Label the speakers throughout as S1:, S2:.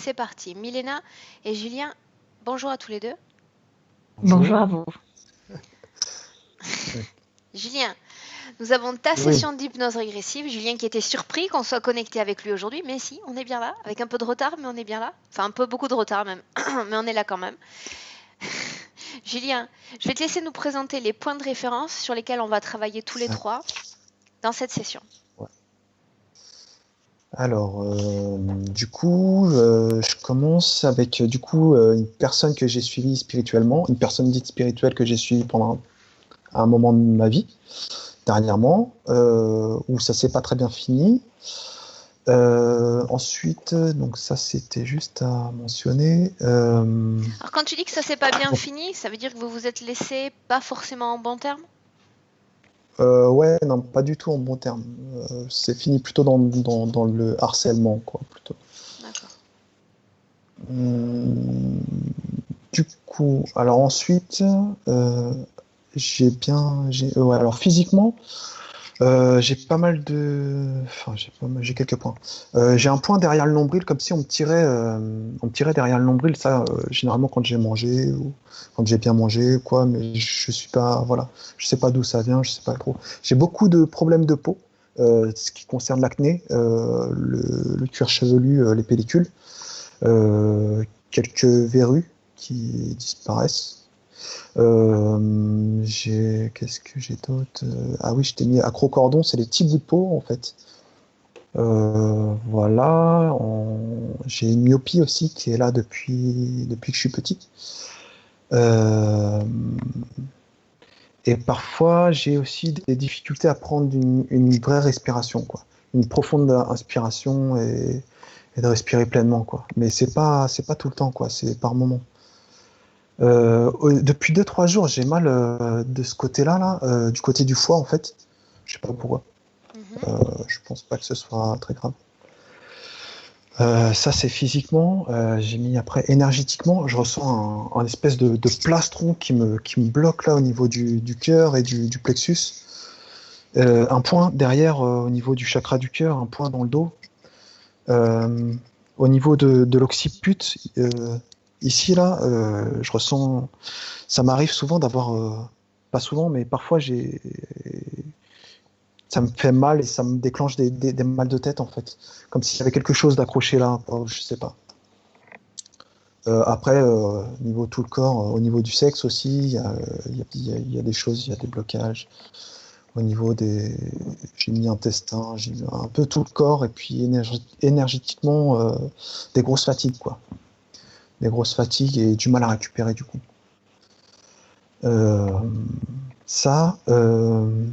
S1: c'est parti. Milena et Julien, bonjour à tous les deux.
S2: Bonjour
S3: Bonjour.
S2: à vous.
S1: Julien, nous avons ta
S3: Oui,
S1: session d'hypnose régressive. Julien qui était surpris qu'on soit connecté avec lui aujourd'hui, mais si, on est bien là, avec un peu de retard, mais on est bien là. Enfin, un peu beaucoup de retard même, mais on est là quand même. Julien, je vais te laisser nous présenter les points de référence sur lesquels on va travailler tous les
S3: ouais.
S1: trois dans cette session.
S3: Alors, je commence avec une personne que j'ai suivie spirituellement, une personne dite spirituelle que j'ai suivie pendant un moment de ma vie, dernièrement, où ça s'est pas très bien fini. Ensuite, donc ça c'était juste à mentionner.
S1: Alors quand tu dis que ça s'est pas bien fini, ça veut dire que vous vous êtes laissé pas forcément en bon terme?
S3: Ouais, non, pas du tout en bon terme. C'est fini plutôt dans le harcèlement, quoi, plutôt.
S1: D'accord.
S3: Hum, alors ensuite, ouais, alors physiquement, j'ai pas mal de, enfin, j'ai quelques points. J'ai un point derrière le nombril, comme si on me tirait derrière le nombril. Ça, généralement quand j'ai mangé ou quand j'ai bien mangé, quoi. Mais je suis pas, voilà, je sais pas d'où ça vient, je sais pas trop. J'ai beaucoup de problèmes de peau, ce qui concerne l'acné, le cuir chevelu, les pellicules, quelques verrues qui disparaissent. Qu'est-ce que j'ai d'autre? Ah oui, je t'ai mis acrocordon, c'est les petits bouts de peau en fait. Voilà. J'ai une myopie aussi qui est là depuis que je suis petit. Euh, et parfois, j'ai aussi des difficultés à prendre une vraie respiration, quoi. Une profonde inspiration et de respirer pleinement, quoi. Mais c'est pas tout le temps, quoi. C'est par moment. Depuis 2 3 jours, j'ai mal de ce côté-là, là, du côté du foie, en fait. Je sais pas pourquoi.
S1: Mhm.
S3: Je pense pas que ce soit très grave. Ça, c'est physiquement. J'ai mis après énergétiquement. Je ressens un espèce de plastron qui me bloque là au niveau du cœur et du plexus. Un point derrière au niveau du chakra du cœur, un point dans le dos. Euh, Au niveau de l'occiput, ici là, je ressens. Ça m'arrive souvent d'avoir, pas souvent, mais parfois ça me fait mal et ça me déclenche des mal de tête en fait, comme s'il y avait quelque chose d'accroché là, je sais pas. Après, au niveau tout le corps, au niveau du sexe aussi, il y a des choses, il y a des blocages. Au niveau des, j'ai mis intestin, j'ai mis un peu tout le corps et puis énergétiquement des grosses fatigues quoi, des grosses fatigues et du mal à récupérer du coup. Euh,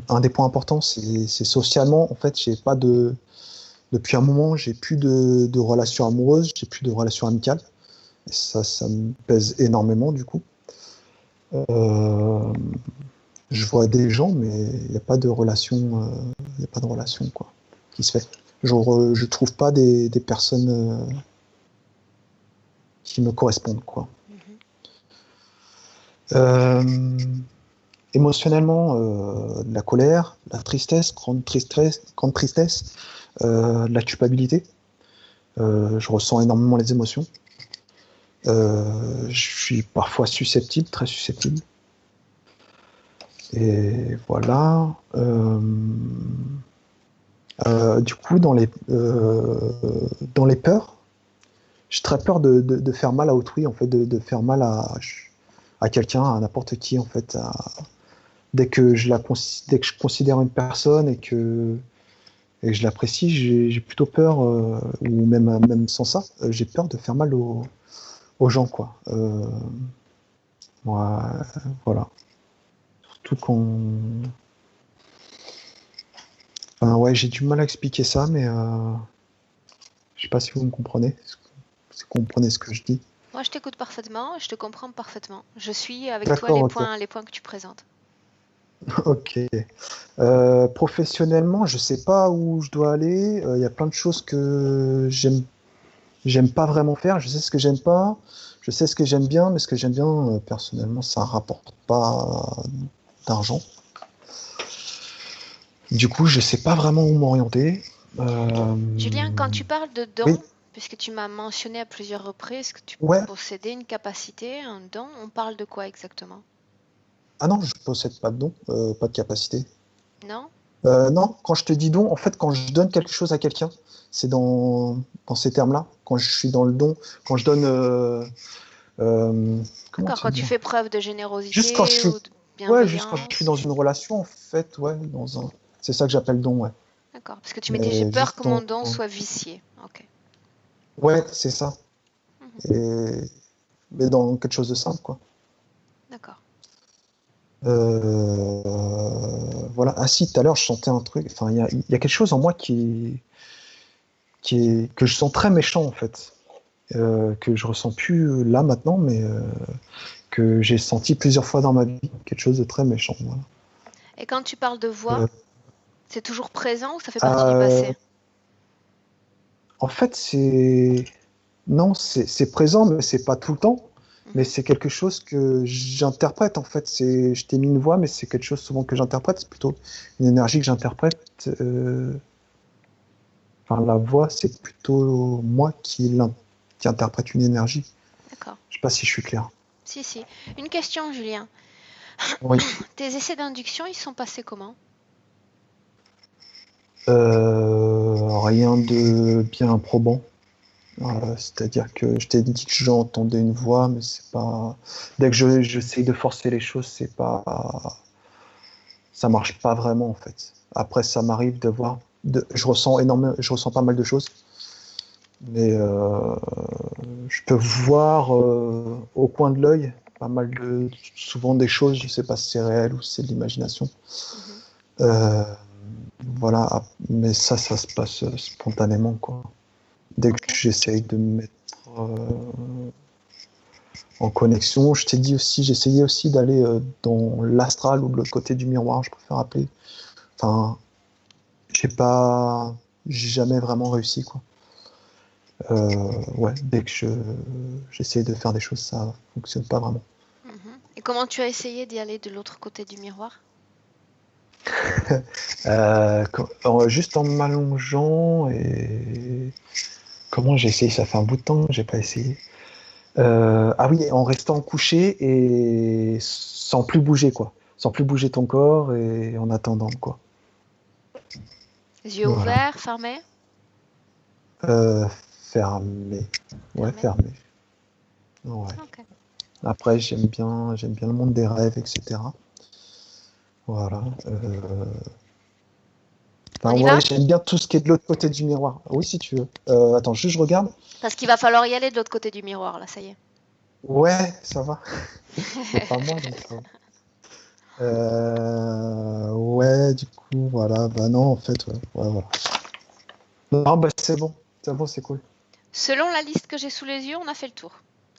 S3: un des points importants, c'est socialement. En fait, j'ai pas de, depuis un moment, j'ai plus de relations amoureuses, j'ai plus de relations amicales. Et ça me pèse énormément du coup. Euh, je vois des gens, mais il n'y a pas de relation, il y a pas de relation quoi, qui se fait. Genre, je trouve pas des personnes qui me correspondent quoi.
S1: Mhm.
S3: Euh, Émotionnellement, de la colère, la tristesse, grande tristesse, de la culpabilité. Je ressens énormément les émotions. Je suis parfois susceptible, très susceptible. Et voilà. Du coup, dans les peurs, j'ai très peur de faire mal à autrui, en fait, de faire mal à quelqu'un, à n'importe qui, en fait. Dès que je considère une personne et que je l'apprécie, j'ai plutôt peur, ou même sans ça, j'ai peur de faire mal aux gens, quoi. Moi, voilà. Surtout quand. Enfin, ouais, j'ai du mal à expliquer ça, mais je sais pas si vous me comprenez, si vous comprenez ce que je dis.
S1: Moi, je t'écoute parfaitement, je te comprends parfaitement. Je suis avec toi
S3: D'accord, ok.
S1: les points que tu présentes.
S3: Ok. Professionnellement, je sais pas où je dois aller. Il y a plein de choses que j'aime pas vraiment faire. Je sais ce que j'aime pas. Je sais ce que j'aime bien, mais ce que j'aime bien, personnellement, ça rapporte pas d'argent. Du coup, je sais pas vraiment où m'orienter.
S1: Julien, quand tu parles de
S3: Oui,
S1: dons, Puisque tu m'as mentionné à plusieurs reprises que tu
S3: Ouais.
S1: possédais une capacité, un don, on parle de quoi exactement?
S3: Ah non, je possède pas de don, pas de capacité.
S1: Non?
S3: Non, quand je te dis don, en fait, quand je donne quelque chose à quelqu'un, c'est dans ces termes-là. Quand je suis dans le don, quand je donne. Comment
S1: D'accord,
S3: te
S1: quand tu
S3: dire?
S1: fais preuve de
S3: Juste quand je
S1: générosité
S3: suis.
S1: ou de
S3: Ouais, juste quand je suis
S1: bienveillance.
S3: dans une relation, en fait, ouais, dans un. C'est ça que j'appelle don, ouais.
S1: D'accord, parce que tu m'as dit j'ai
S3: Mais
S1: peur
S3: juste
S1: que mon
S3: dans.
S1: don soit vicié. Ok.
S3: Ouais, c'est ça.
S1: Mhm.
S3: Et... Mais dans quelque chose de simple, quoi.
S1: D'accord.
S3: Voilà. Ah si, tout à l'heure, je sentais un truc. Enfin, il y a quelque chose en moi que je sens très méchant, en fait. Que je ressens plus là maintenant, mais que j'ai senti plusieurs fois dans ma vie. Quelque chose de très méchant. Voilà.
S1: Et quand tu parles de voix,
S3: Euh,
S1: c'est toujours présent ou ça fait partie du
S3: euh,
S1: passé?
S3: En fait, c'est. Non, c'est présent, mais c'est pas tout le temps. Mais
S1: Mhm.
S3: c'est quelque chose que j'interprète, en fait. Je t'ai mis une voix, mais c'est quelque chose souvent que j'interprète. C'est plutôt une énergie que j'interprète. Enfin, la voix, c'est plutôt moi qui interprète une énergie.
S1: D'accord.
S3: Je sais pas si je suis clair.
S1: Si, si. Une question, Julien.
S3: Oui.
S1: Tes essais d'induction, ils sont passés comment?
S3: Rien de bien probant. C'est-à-dire que je t'ai dit que j'entendais une voix, mais c'est pas. Dès que j'essaye de forcer les choses, c'est pas. Ça marche pas vraiment en fait. Après, ça m'arrive de voir. Je ressens énormément, je ressens pas mal de choses, mais je peux voir au coin de l'œil pas mal souvent des choses. Je sais pas si c'est réel ou si c'est de l'imagination.
S1: Mhm.
S3: Euh, voilà, mais ça se passe spontanément quoi. Dès que
S1: Ok.
S3: j'essaye de me mettre en connexion. Je t'ai dit aussi, j'essayais aussi d'aller dans l'astral ou de l'autre côté du miroir, je préfère appeler. Enfin, j'ai pas, j'ai jamais vraiment réussi quoi. Ouais, dès que j'essaye de faire des choses, ça fonctionne pas vraiment.
S1: Mhm. Et comment tu as essayé d'y aller de l'autre côté du miroir?
S3: Juste en m'allongeant et comment j'ai essayé, ça fait un bout de temps que j'ai pas essayé. Ah oui, en restant couché et sans plus bouger quoi, sans plus bouger ton corps et en attendant quoi.
S1: Les yeux
S3: Voilà.
S1: ouverts, fermés?
S3: Fermé. Ouais,
S1: Fermés.
S3: fermé. Ouais.
S1: Ok.
S3: Après, j'aime bien le monde des rêves, etc. Voilà.
S1: On
S3: Enfin,
S1: y
S3: ouais,
S1: va?
S3: j'aime bien tout ce qui est de l'autre côté du miroir. Oui, si tu veux. Attends, juste je regarde.
S1: Parce qu'il va falloir y aller de l'autre côté du miroir, là, ça y est.
S3: Ouais, ça va. C'est pas moi, donc ça va. Ouais, du coup, voilà. Bah non, en fait, ouais, ouais, voilà. Non, bah c'est bon. C'est bon, c'est cool.
S1: Selon la liste que j'ai sous les yeux, on a fait le tour,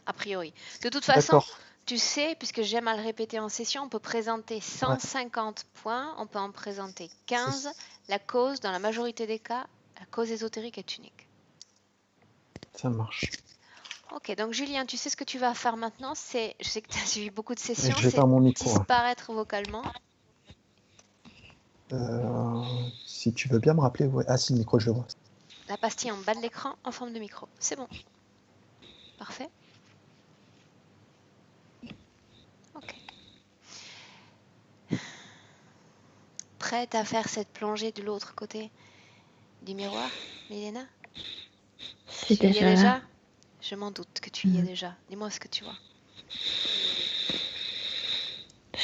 S1: a priori. De toute façon,
S3: D'accord.
S1: tu sais, puisque j'aime à le répéter en session, on peut présenter
S3: Ouais,
S1: 150 points, on peut en présenter
S3: c'est
S1: 15. La cause, dans la majorité des cas, la cause ésotérique est unique.
S3: ça marche.
S1: Ok, donc Julien, tu sais ce que tu vas faire maintenant, je sais que tu as suivi beaucoup de
S3: Et
S1: sessions,
S3: je vais
S1: c'est
S3: faire mon micro, là.
S1: disparaître vocalement.
S3: Euh, Si tu veux bien me rappeler, ouais. Ah si, le micro, je le vois.
S1: La pastille en bas de l'écran en forme de micro. C'est bon, parfait. Ok. Prête à faire cette plongée de l'autre côté du miroir, Milena?
S2: C'est
S1: Tu y es
S2: déjà là.
S1: déjà? Je m'en doute que tu y es
S2: Mm.
S1: déjà. Dis-moi ce que tu vois.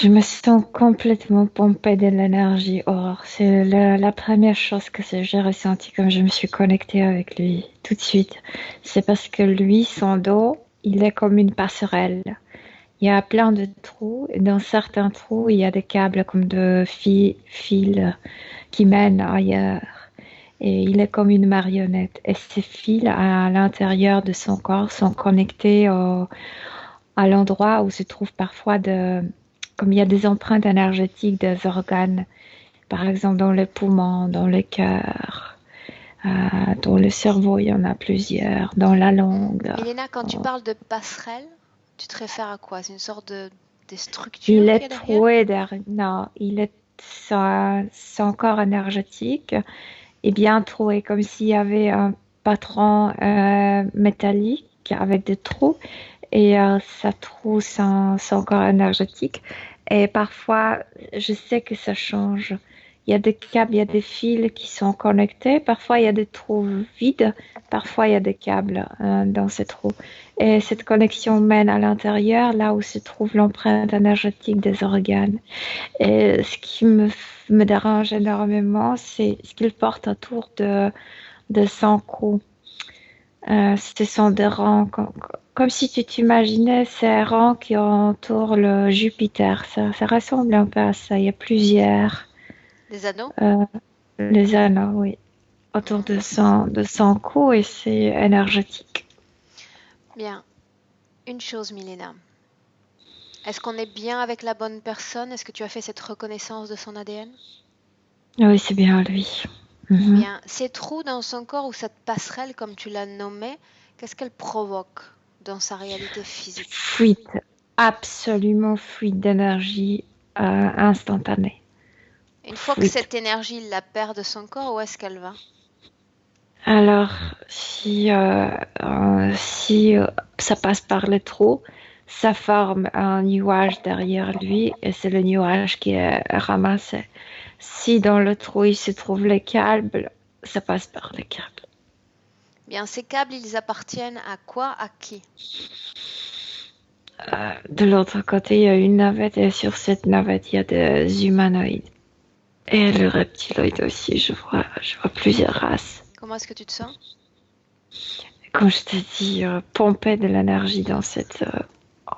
S2: Je me sens complètement pompée de l'énergie Aurore. C'est la première chose que j'ai ressentie quand je me suis connectée avec lui tout de suite. C'est parce que lui, son dos, il est comme une passerelle. Il y a plein de trous. Et dans certains trous, il y a des câbles comme de fils qui mènent ailleurs. Et il est comme une marionnette. Et ces fils à l'intérieur de son corps sont connectés à l'endroit où se trouvent parfois comme il y a des empreintes énergétiques des organes, par exemple dans les poumons, dans le cœur, dans le cerveau, il y en a plusieurs, dans la langue.
S1: Milena, quand tu parles de passerelle, tu te réfères à quoi? C'est une sorte de
S2: Il
S1: structure qu'il y a
S2: est
S1: derrière?
S2: troué non, son corps énergétique est bien troué, comme s'il y avait un patron métallique avec des trous et ça trouve son corps énergétique. Et parfois, je sais que ça change. Il y a des câbles, il y a des fils qui sont connectés. Parfois, il y a des trous vides. Parfois, il y a des câbles dans ces trous. Et cette connexion mène à l'intérieur, là où se trouve l'empreinte énergétique des organes. Et ce qui me dérange énormément, c'est ce qu'il porte autour de son cou. Ce sont des rangs, comme si tu t'imaginais ces rangs qui entourent le Jupiter. Ça ressemble un peu à ça. Il y a plusieurs
S1: Des anneaux?
S2: euh, les anneaux, oui, autour
S1: Mhm.
S2: de son cou et c'est énergétique.
S1: Bien. Une chose, Milena. Est-ce qu'on est bien avec la bonne personne? Est-ce que tu as fait cette reconnaissance de son ADN?
S2: Oui, c'est bien lui. Mhm.
S1: Bien. Ces trous dans son corps ou cette passerelle, comme tu l'as nommée, qu'est-ce qu'elle provoque dans sa réalité physique?
S2: Fuite, absolument fuite d'énergie instantanée.
S1: Une fois que
S2: Fuite.
S1: cette énergie il la perd de son corps, où est-ce qu'elle va?
S2: Alors, si ça passe par le trou, ça forme un nuage derrière lui et c'est le nuage qui est ramassé. Si dans le trou il se trouve les câbles, ça passe par les câbles.
S1: Bien, ces câbles, ils appartiennent à quoi? À qui?
S2: De l'autre côté, il y a une navette et sur cette navette, il y a des humanoïdes. Et le reptiloïde aussi, je vois plusieurs races.
S1: Comment est-ce que tu te sens?
S2: Comme je te dis, pomper de l'énergie dans cet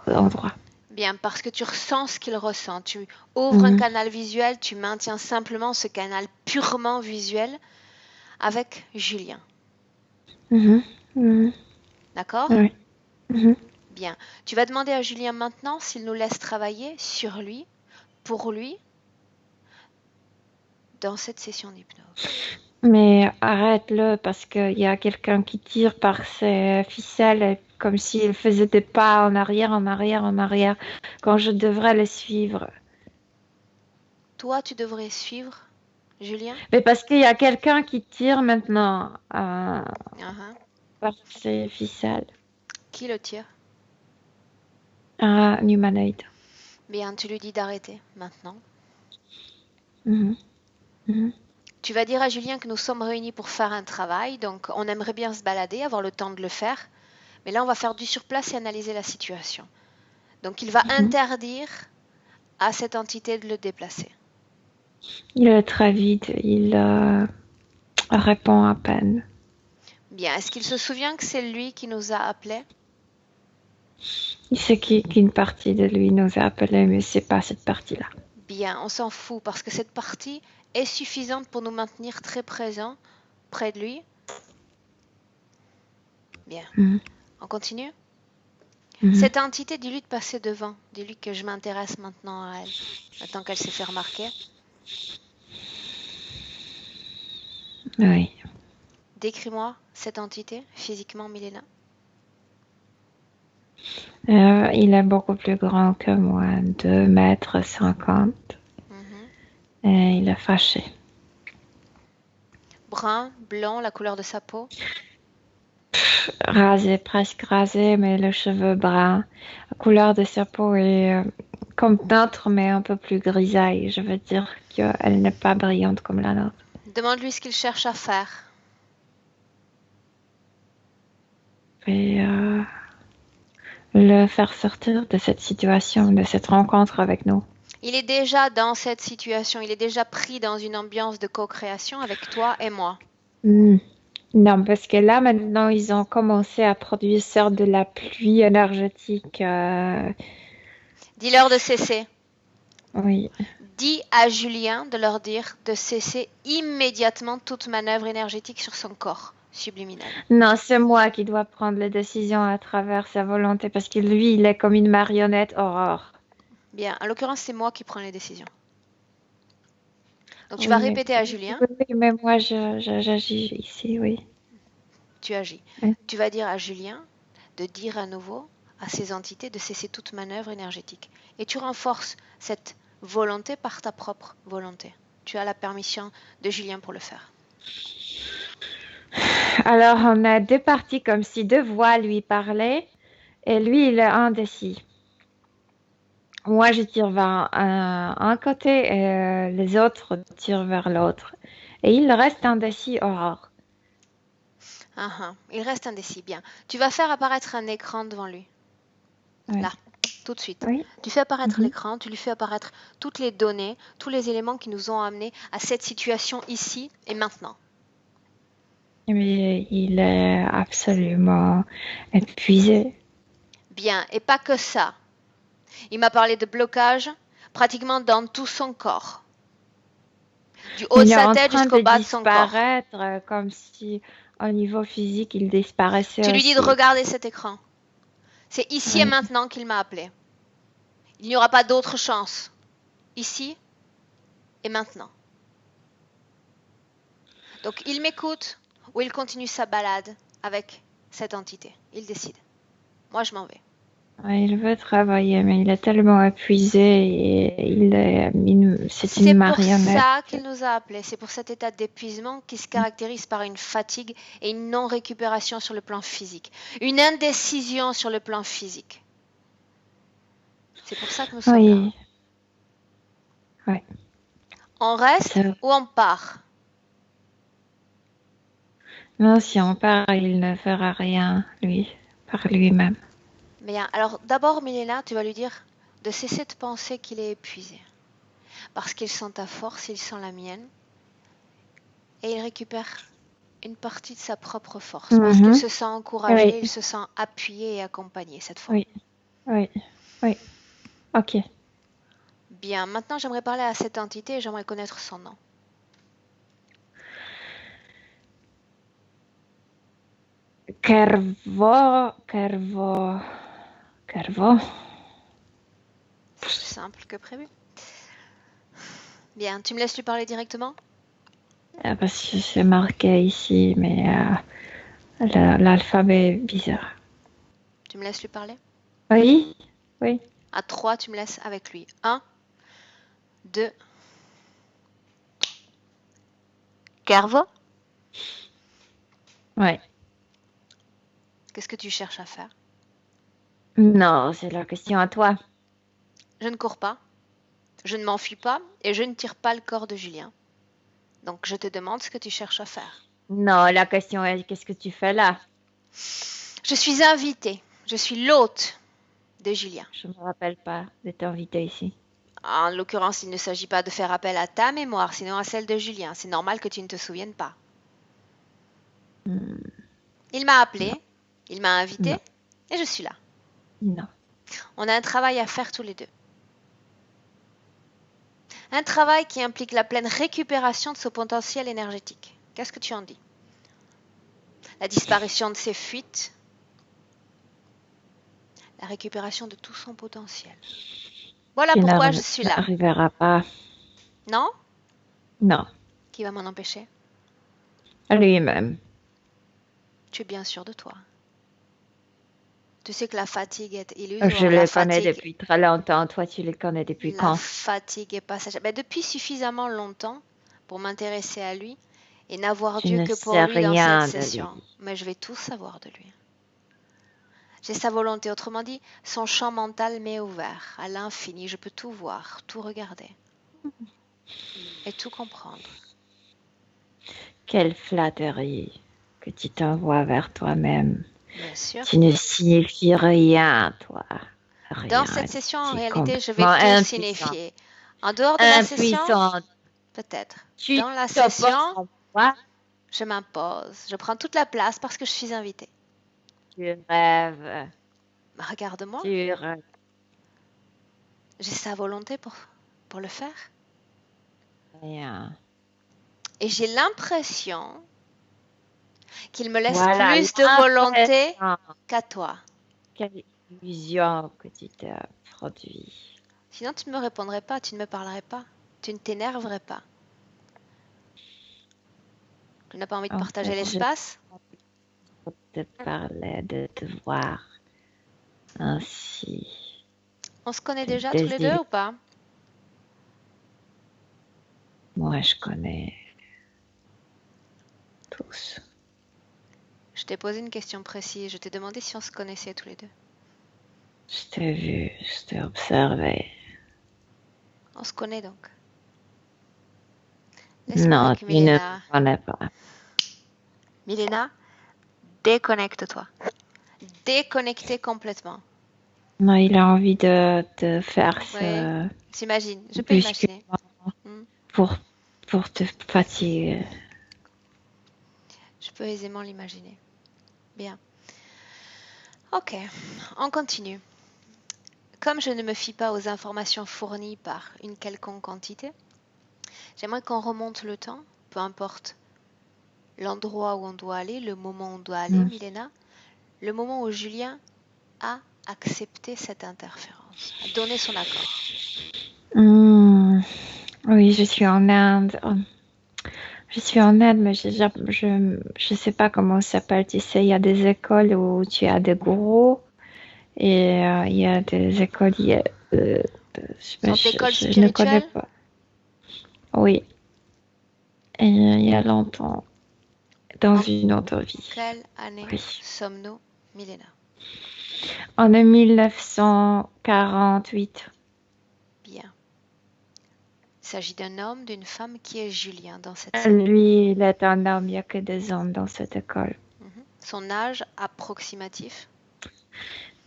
S2: endroit.
S1: Bien, parce que tu ressens ce qu'il ressent. Tu ouvres un
S2: Mhm.
S1: canal visuel, tu maintiens simplement ce canal purement visuel avec Julien.
S2: Mhm. Mhm.
S1: D'accord?
S2: Oui. Mhm.
S1: Bien. Tu vas demander à Julien maintenant s'il nous laisse travailler sur lui, pour lui, dans cette session d'hypnose.
S2: Mais arrête-le parce qu'il y a quelqu'un qui tire par ses ficelles comme s'il faisait des pas en arrière, en arrière, en arrière, quand je devrais le suivre.
S1: Toi, tu devrais suivre Julien?
S2: Mais parce qu'il y a quelqu'un qui tire maintenant
S1: Uhum.
S2: par ses ficelles.
S1: Qui le tire?
S2: Un humanoïde.
S1: Bien, tu lui dis d'arrêter maintenant.
S2: Mhm. Mhm.
S1: Tu vas dire à Julien que nous sommes réunis pour faire un travail, donc on aimerait bien se balader, avoir le temps de le faire, mais là on va faire du surplace et analyser la situation. Donc il va
S2: Mhm.
S1: interdire à cette entité de le déplacer.
S2: Il est très vide, il répond à peine.
S1: Bien, est-ce qu'il se souvient que c'est lui qui nous a appelés?
S2: Il sait qu'une partie de lui nous a appelés, mais c'est pas cette partie-là.
S1: Bien, on s'en fout parce que cette partie est suffisante pour nous maintenir très présents près de lui. Bien,
S2: Mhm.
S1: on continue?
S2: Mhm.
S1: Cette entité, dis-lui de passer devant. Dis-lui que je m'intéresse maintenant à elle, maintenant qu'elle s'est fait remarquer.
S2: Oui.
S1: Décris-moi cette entité, physiquement, Milena.
S2: Il est beaucoup plus grand que moi, 2,50 m.
S1: Mhm.
S2: Et il est fâché.
S1: Brun, blanc, la couleur de sa peau.
S2: Rasé, presque rasé, mais le cheveu brun. La couleur de sa peau est comme notre, mais un peu plus grisaille. Je veux dire qu'elle n'est pas brillante comme la nôtre.
S1: Demande-lui ce qu'il cherche à faire.
S2: Et le faire sortir de cette situation, de cette rencontre avec nous.
S1: Il est déjà dans cette situation, il est déjà pris dans une ambiance de co-création avec toi et moi.
S2: Hmm. Non, parce que là, maintenant, ils ont commencé à produire sorte de la pluie énergétique.
S1: Dis-leur de cesser.
S2: Oui.
S1: Dis à Julien de leur dire de cesser immédiatement toute manœuvre énergétique sur son corps subliminal.
S2: Non, c'est moi qui dois prendre les décisions à travers sa volonté, parce que lui, il est comme une marionnette Aurore.
S1: Bien, en l'occurrence, c'est moi qui prends les décisions. Donc tu vas
S2: Oui, mais,
S1: répéter à
S2: oui,
S1: Julien,
S2: oui, mais moi, j'agis ici, oui.
S1: tu agis.
S2: Oui.
S1: Tu vas dire à Julien de dire à nouveau à ces entités de cesser toute manœuvre énergétique. Et tu renforces cette volonté par ta propre volonté. Tu as la permission de Julien pour le faire.
S2: Alors, on a deux parties comme si deux voix lui parlaient et lui, il est indécis. Moi, je tire vers un côté et les autres tirent vers l'autre. Et il reste indécis, Aurore.
S1: Il reste indécis. Bien. Tu vas faire apparaître un écran devant lui.
S2: Oui.
S1: Là, tout de suite.
S2: Oui.
S1: Tu fais apparaître
S2: Mhm.
S1: l'écran, tu lui fais apparaître toutes les données, tous les éléments qui nous ont amenés à cette situation ici et maintenant.
S2: Mais il est absolument épuisé.
S1: Bien, et pas que ça. Il m'a parlé de blocage pratiquement dans tout son corps. Du haut de
S2: Il est
S1: sa
S2: en
S1: tête
S2: train
S1: jusqu'au
S2: de
S1: bas de son corps.
S2: disparaître, comme si au niveau physique, il disparaissait
S1: Tu lui dis de
S2: aussi.
S1: regarder cet écran. C'est ici et
S2: Oui.
S1: maintenant qu'il m'a appelé. Il n'y aura pas d'autre chance. Ici et maintenant. Donc il m'écoute ou il continue sa balade avec cette entité. Il décide. Moi, je m'en vais.
S2: Ouais, il veut travailler, mais il est tellement épuisé et c'est une
S1: C'est pour
S2: marionnette.
S1: ça qu'il nous a appelés. C'est pour cet état d'épuisement qui se caractérise par une fatigue et une non-récupération sur le plan physique. Une indécision sur le plan physique. C'est pour ça que nous sommes là.
S2: Oui, ouais.
S1: On reste
S2: Ça-
S1: ou on part?
S2: Non, si on part, il ne fera rien, lui, par lui-même.
S1: Bien, alors d'abord, Milena, tu vas lui dire de cesser de penser qu'il est épuisé. Parce qu'il sent ta force, il sent la mienne. Et il récupère une partie de sa propre force. Parce qu'il
S2: Mhm.
S1: se sent
S2: Oui,
S1: encouragé, il se sent appuyé et accompagné cette fois.
S2: oui, oui, oui. Ok.
S1: Bien, maintenant j'aimerais parler à cette entité et j'aimerais connaître son nom.
S2: Kervo.
S1: C'est plus simple que prévu. Bien, tu me laisses lui parler directement?
S2: Parce que c'est marqué ici, mais l'alphabet est bizarre.
S1: Tu me laisses lui parler?
S2: Oui, oui.
S1: À 3, tu me laisses avec lui. 1, 2, Kervo,
S2: Ouais.
S1: qu'est-ce que tu cherches à faire?
S2: Non, c'est la question à toi.
S1: Je ne cours pas, je ne m'enfuis pas et je ne tire pas le corps de Julien. Donc je te demande ce que tu cherches à faire.
S2: Non, la question est qu'est-ce que tu fais là?
S1: Je suis invitée, je suis l'hôte de Julien.
S2: Je me rappelle pas d'être invitée ici.
S1: En l'occurrence, il ne s'agit pas de faire appel à ta mémoire, sinon à celle de Julien. C'est normal que tu ne te souviennes pas.
S2: Hmm,
S1: Il m'a
S2: non,
S1: appelé, il m'a invité
S2: non,
S1: et je suis là.
S2: non.
S1: On a un travail à faire tous les deux. Un travail qui implique la pleine récupération de son potentiel énergétique. Qu'est-ce que tu en dis? La disparition de ses fuites, la récupération de tout son potentiel. Voilà
S2: Tu
S1: pourquoi je suis là.
S2: n'arriveras pas.
S1: Non?
S2: Non,
S1: Qui va m'en empêcher?
S2: lui-même.
S1: Tu es bien sûr de toi. Tu sais que la fatigue est
S2: Je
S1: illusoire.
S2: le connais depuis très longtemps. Toi, tu le connais depuis
S1: La
S2: quand?
S1: fatigue est passagère. Ben, depuis suffisamment longtemps pour m'intéresser à lui et n'avoir
S2: Tu
S1: Dieu
S2: ne
S1: que pour
S2: sais
S1: lui dans cette
S2: rien de
S1: session.
S2: lui.
S1: Mais je vais tout savoir de lui. J'ai sa volonté, autrement dit, son champ mental m'est ouvert à l'infini. Je peux tout voir, tout regarder et tout comprendre.
S2: Quelle flatterie que tu t'envoies vers toi-même.
S1: Bien sûr.
S2: Tu ne signifies rien, toi.
S1: Dans
S2: Rien.
S1: cette session, en
S2: Tu es
S1: réalité, je vais
S2: complètement
S1: tout
S2: impuissant.
S1: signifier. En dehors de la session,
S2: Impuissante.
S1: peut-être.
S2: Tu
S1: Dans la
S2: t'opposes
S1: session,
S2: à moi.
S1: je m'impose. Je prends toute la place parce que je suis invitée.
S2: Tu rêves.
S1: Regarde-moi.
S2: Tu rêves.
S1: J'ai sa volonté pour le faire.
S2: Rien.
S1: Et j'ai l'impression qu'il me laisse
S2: Voilà
S1: plus de volonté
S2: l'impression.
S1: qu'à toi.
S2: Quelle illusion que tu t'as produit.
S1: Sinon, tu ne me répondrais pas, tu ne me parlerais pas, tu ne t'énerverais pas. Tu n'as pas envie de
S2: En
S1: partager
S2: fait, je
S1: l'espace?
S2: te parlais de te voir ainsi.
S1: On se connaît
S2: Quel
S1: déjà tous les deux
S2: désir.
S1: ou pas?
S2: Moi, je connais tous.
S1: t'ai posé une question précise. Je t'ai demandé si on se connaissait tous les deux.
S2: Je t'ai vu, je t'ai observé.
S1: On se connaît donc. Laisse-moi
S2: Non,
S1: avec
S2: tu ne me
S1: Milena.
S2: connais pas.
S1: Milena, déconnecte-toi. Déconnectez complètement.
S2: Non, il a envie de faire
S1: Oui,
S2: ce
S1: j'imagine. Je peux imaginer.
S2: bousculement
S1: Hmm.
S2: pour, pour te fatiguer.
S1: Je peux aisément l'imaginer. Bien. Ok, on continue. Comme je ne me fie pas aux informations fournies par une quelconque entité, j'aimerais qu'on remonte le temps, peu importe l'endroit où on doit aller, le moment où on doit aller, Milena, le moment où Julien a accepté cette interférence, a donné son accord.
S2: Oui, je suis en Inde. Je suis en Inde, mais je sais pas comment ça s'appelle. Tu sais, il y a des écoles où tu as des gourous et il y a des écoles.
S1: Sorte d'école
S2: Je ne connais
S1: spirituelle?
S2: pas. Oui, et il y a longtemps, dans
S1: En
S2: une autre vie.
S1: quelle année
S2: Oui.
S1: sommes-nous, Milena?
S2: En 1948.
S1: Bien. Il s'agit d'un homme, d'une femme qui est Julien dans cette scène.
S2: Lui, il est un homme, il n'y a que des hommes dans cette école.
S1: Son âge approximatif?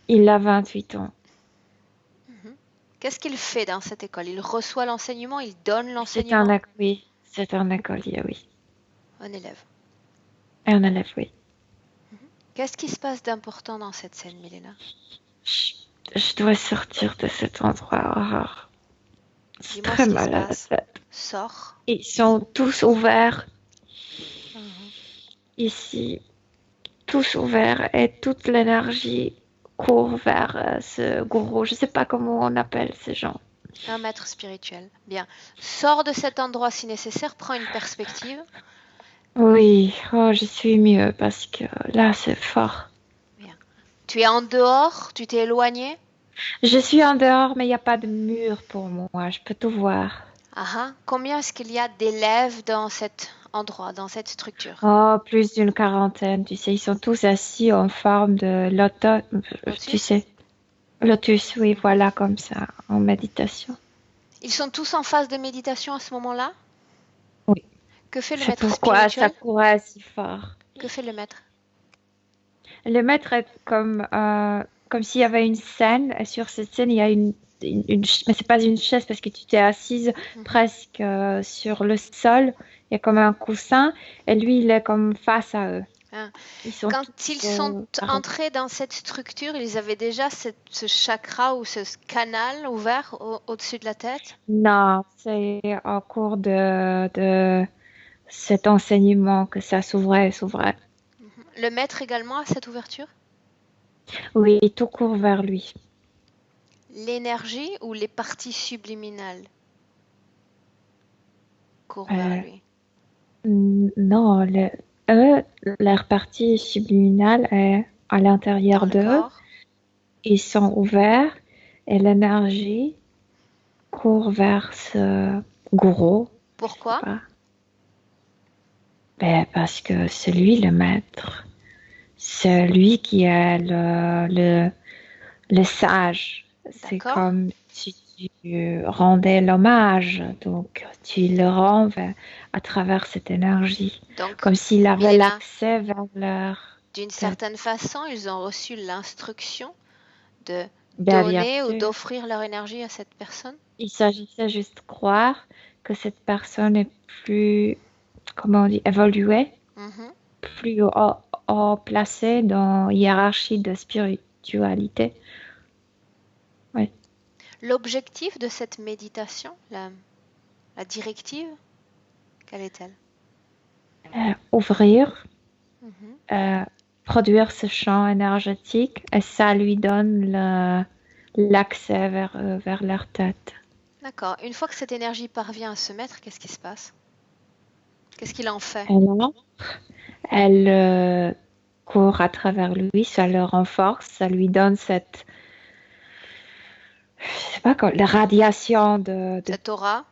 S2: Il a 28 ans.
S1: Qu'est-ce qu'il fait dans cette école? Il reçoit l'enseignement, il donne
S2: C'est
S1: l'enseignement?
S2: oui, c'est un écolier, oui.
S1: Un élève.
S2: Un élève, oui.
S1: Qu'est-ce qui se passe d'important dans cette scène, Milena?
S2: Je dois sortir de cet endroit horreur. C'est
S1: Dis-moi
S2: très
S1: ce qui se
S2: mal à la
S1: passe.
S2: tête.
S1: Sors.
S2: Ils sont tous ouverts ici, tous ouverts et toute l'énergie court vers ce gourou. Je sais pas comment on appelle ces gens.
S1: Un maître spirituel. Bien. Sors de cet endroit si nécessaire, prends une perspective.
S2: Oui, oh, je suis mieux parce que là c'est fort.
S1: Bien. Tu es en dehors, tu t'es éloigné.
S2: Je suis en dehors, mais il n'y a pas de mur pour moi. Je peux tout voir.
S1: Combien est-ce qu'il y a d'élèves dans cet endroit, dans cette structure?
S2: Oh, plus d'une quarantaine. Tu sais, ils sont tous assis en forme de lotus. Tu
S1: Lotus?
S2: sais, lotus, oui, voilà, comme ça, en méditation.
S1: Ils sont tous en phase de méditation à ce moment-là?
S2: Oui.
S1: Que fait le
S2: C'est
S1: maître
S2: pourquoi ça
S1: spirituel?
S2: courait si fort.
S1: Que fait le maître?
S2: Le maître est comme s'il y avait une scène, et sur cette scène, il y a mais c'est pas une chaise parce que tu t'es assise presque sur le sol. Il y a comme un coussin, et lui, il est comme face à eux.
S1: Quand ils sont entrés dans cette structure, ils avaient déjà ce chakra ou ce canal ouvert au-dessus de la tête?
S2: Non, c'est au cours de cet enseignement que ça s'ouvrait et s'ouvrait.
S1: Le maître également a cette ouverture?
S2: Oui, tout court vers lui.
S1: L'énergie ou les parties subliminales courent vers lui?
S2: Non, leur partie subliminale est à l'intérieur d'eux. Ils sont ouverts et l'énergie court vers ce gourou.
S1: Pourquoi?
S2: Parce que c'est lui le maître. C'est lui qui est le sage. C'est comme si tu rendais l'hommage. Donc, tu le rends à travers cette énergie.
S1: Donc,
S2: comme s'il avait l'accès vers leur...
S1: D'une certaine façon, ils ont reçu l'instruction de
S2: bien
S1: donner ou
S2: sûr.
S1: d'offrir leur énergie à cette personne?
S2: Il s'agissait juste de croire que cette personne est plus, comment on dit, évoluée, plus haut placée dans la hiérarchie de spiritualité. Oui.
S1: L'objectif de cette méditation, la directive, quelle est-elle?
S2: Ouvrir, produire ce champ énergétique et ça lui donne l'accès vers leur tête.
S1: D'accord. Une fois que cette énergie parvient à se mettre, qu'est-ce qui se passe? Qu'est-ce qu'il en fait?
S2: Elle court à travers lui, ça le renforce, ça lui donne cette... Je sais pas quoi, la radiation de...
S1: Cette aura?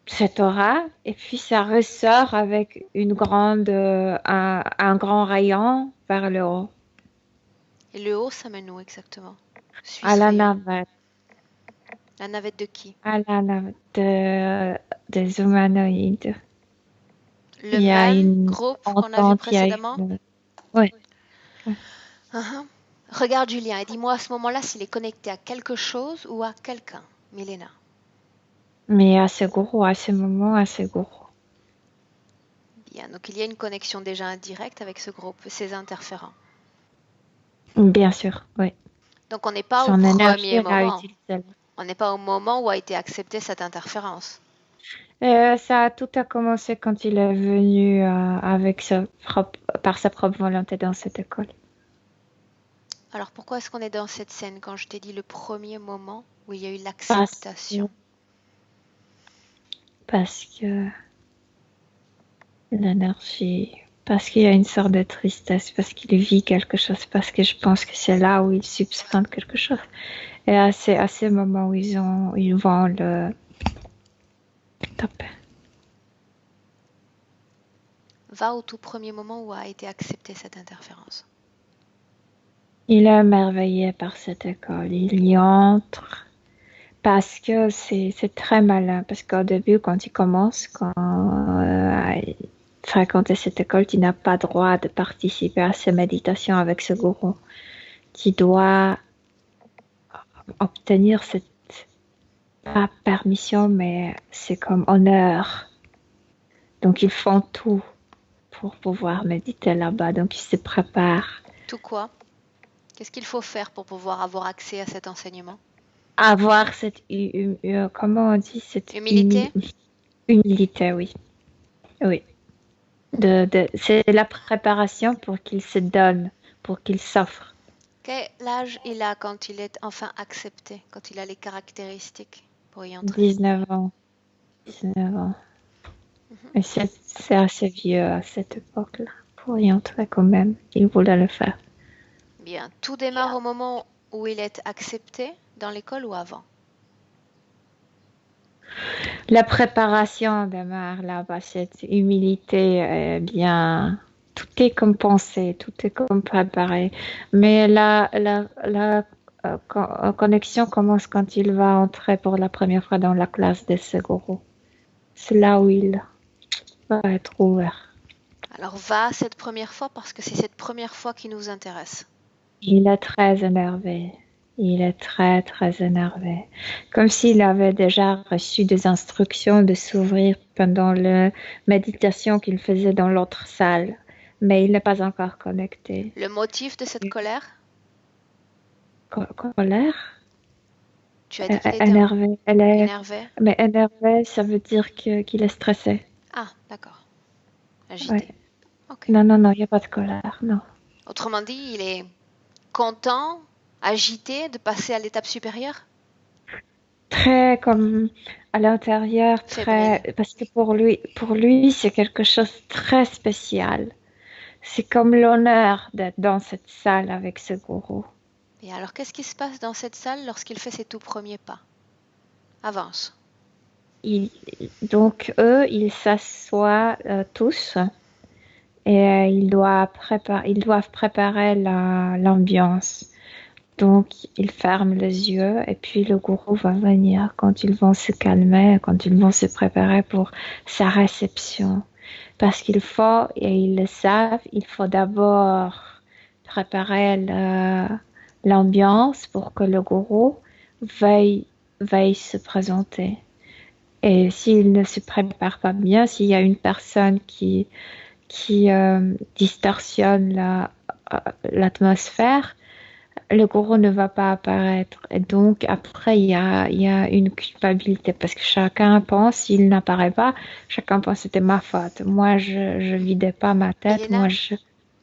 S2: cette aura, et puis ça ressort avec un grand rayon vers le haut,
S1: Et le haut, ça mène où exactement? Suis
S2: à
S1: ce
S2: la
S1: rayon.
S2: navette,
S1: La navette de qui?
S2: à la navette des humanoïdes.
S1: Le
S2: Il y a
S1: même
S2: une
S1: groupe qu'on a vu
S2: entente, il y a
S1: précédemment?
S2: une... Ouais.
S1: Uhum. Regarde Julien et dis-moi à ce moment-là s'il est connecté à quelque chose ou à quelqu'un, Milena.
S2: Mais à ce gourou, à ce moment, à ce gourou.
S1: Bien, donc il y a une connexion déjà indirecte avec ce groupe, ces interférences.
S2: Bien sûr, oui.
S1: Donc on n'est pas au
S2: Son énergie,
S1: premier
S2: elle a
S1: moment.
S2: utilisé.
S1: On n'est pas au moment où a été acceptée cette interférence.
S2: Tout a commencé quand il est venu par sa propre volonté dans cette école.
S1: Alors pourquoi est-ce qu'on est dans cette scène quand je t'ai dit le premier moment où il y a eu
S2: Parce
S1: l'acceptation?
S2: parce que l'énergie, parce qu'il y a une sorte de tristesse, parce qu'il vit quelque chose, parce que je pense que c'est là où il substante quelque chose. Et à ces moments où ils vont le taper.
S1: Va au tout premier moment où a été acceptée cette interférence.
S2: Il est émerveillé par cette école. Il y entre parce que c'est très malin. Parce qu'au début, quand il commence, à fréquenter cette école, tu n'as pas droit de participer à ces méditations avec ce gourou. Tu dois obtenir cette pas permission, mais c'est comme honneur. Donc ils font tout pour pouvoir méditer là-bas. Donc ils se préparent.
S1: Tout quoi? Qu'est-ce qu'il faut faire pour pouvoir avoir accès à cet enseignement?
S2: Avoir cette, comment on dit, cette
S1: Humilité?
S2: humilité, oui. Oui. C'est la préparation pour qu'il se donne, pour qu'il s'offre.
S1: Quel âge il a quand il est enfin accepté, quand il a les caractéristiques pour y entrer?
S2: 19 ans. 19 ans. Et c'est assez vieux à cette époque-là pour y entrer quand même. Il voulait le faire.
S1: Bien, tout démarre au moment où il est accepté dans l'école ou avant?
S2: La préparation démarre là-bas, cette humilité, bien, tout est comme pensé, tout est comme préparé. Mais la connexion commence quand il va entrer pour la première fois dans la classe de ce gourou. C'est là où il va être ouvert.
S1: Alors va cette première fois parce que c'est cette première fois qui nous intéresse.
S2: Il est très énervé. Il est très, très énervé. Comme s'il avait déjà reçu des instructions de s'ouvrir pendant la méditation qu'il faisait dans l'autre salle. Mais il n'est pas encore connecté.
S1: Le motif de cette colère?
S2: Colère?
S1: Tu as dit qu'il était
S2: Énervé.
S1: énervé?
S2: Mais énervé, ça veut dire qu'il est stressé.
S1: Ah, d'accord.
S2: Ouais.
S1: Agité. Ok.
S2: Non, non, non, il n'y a pas de colère, non.
S1: Autrement dit, il est content, agité de passer à l'étape supérieure?
S2: Très comme à l'intérieur,
S1: Fébrile.
S2: parce que pour lui, c'est quelque chose de très spécial. C'est comme l'honneur d'être dans cette salle avec ce gourou.
S1: Et alors, qu'est-ce qui se passe dans cette salle lorsqu'il fait ses tout premiers pas? Avance.
S2: Il- donc eux, ils s'assoient tous et ils doivent préparer l'ambiance. Donc ils ferment les yeux et puis le gourou va venir quand ils vont se calmer, quand ils vont se préparer pour sa réception. Parce qu'il faut, et ils le savent, il faut d'abord préparer l'ambiance pour que le gourou veuille se présenter. Et s'il ne se prépare pas bien, s'il y a une personne qui distorsionne l'atmosphère, le gourou ne va pas apparaître. Et donc, après, il y a une culpabilité parce que chacun pense, s'il n'apparaît pas, chacun pense que c'était ma faute. Moi, je vidais pas ma tête.
S1: Mélina,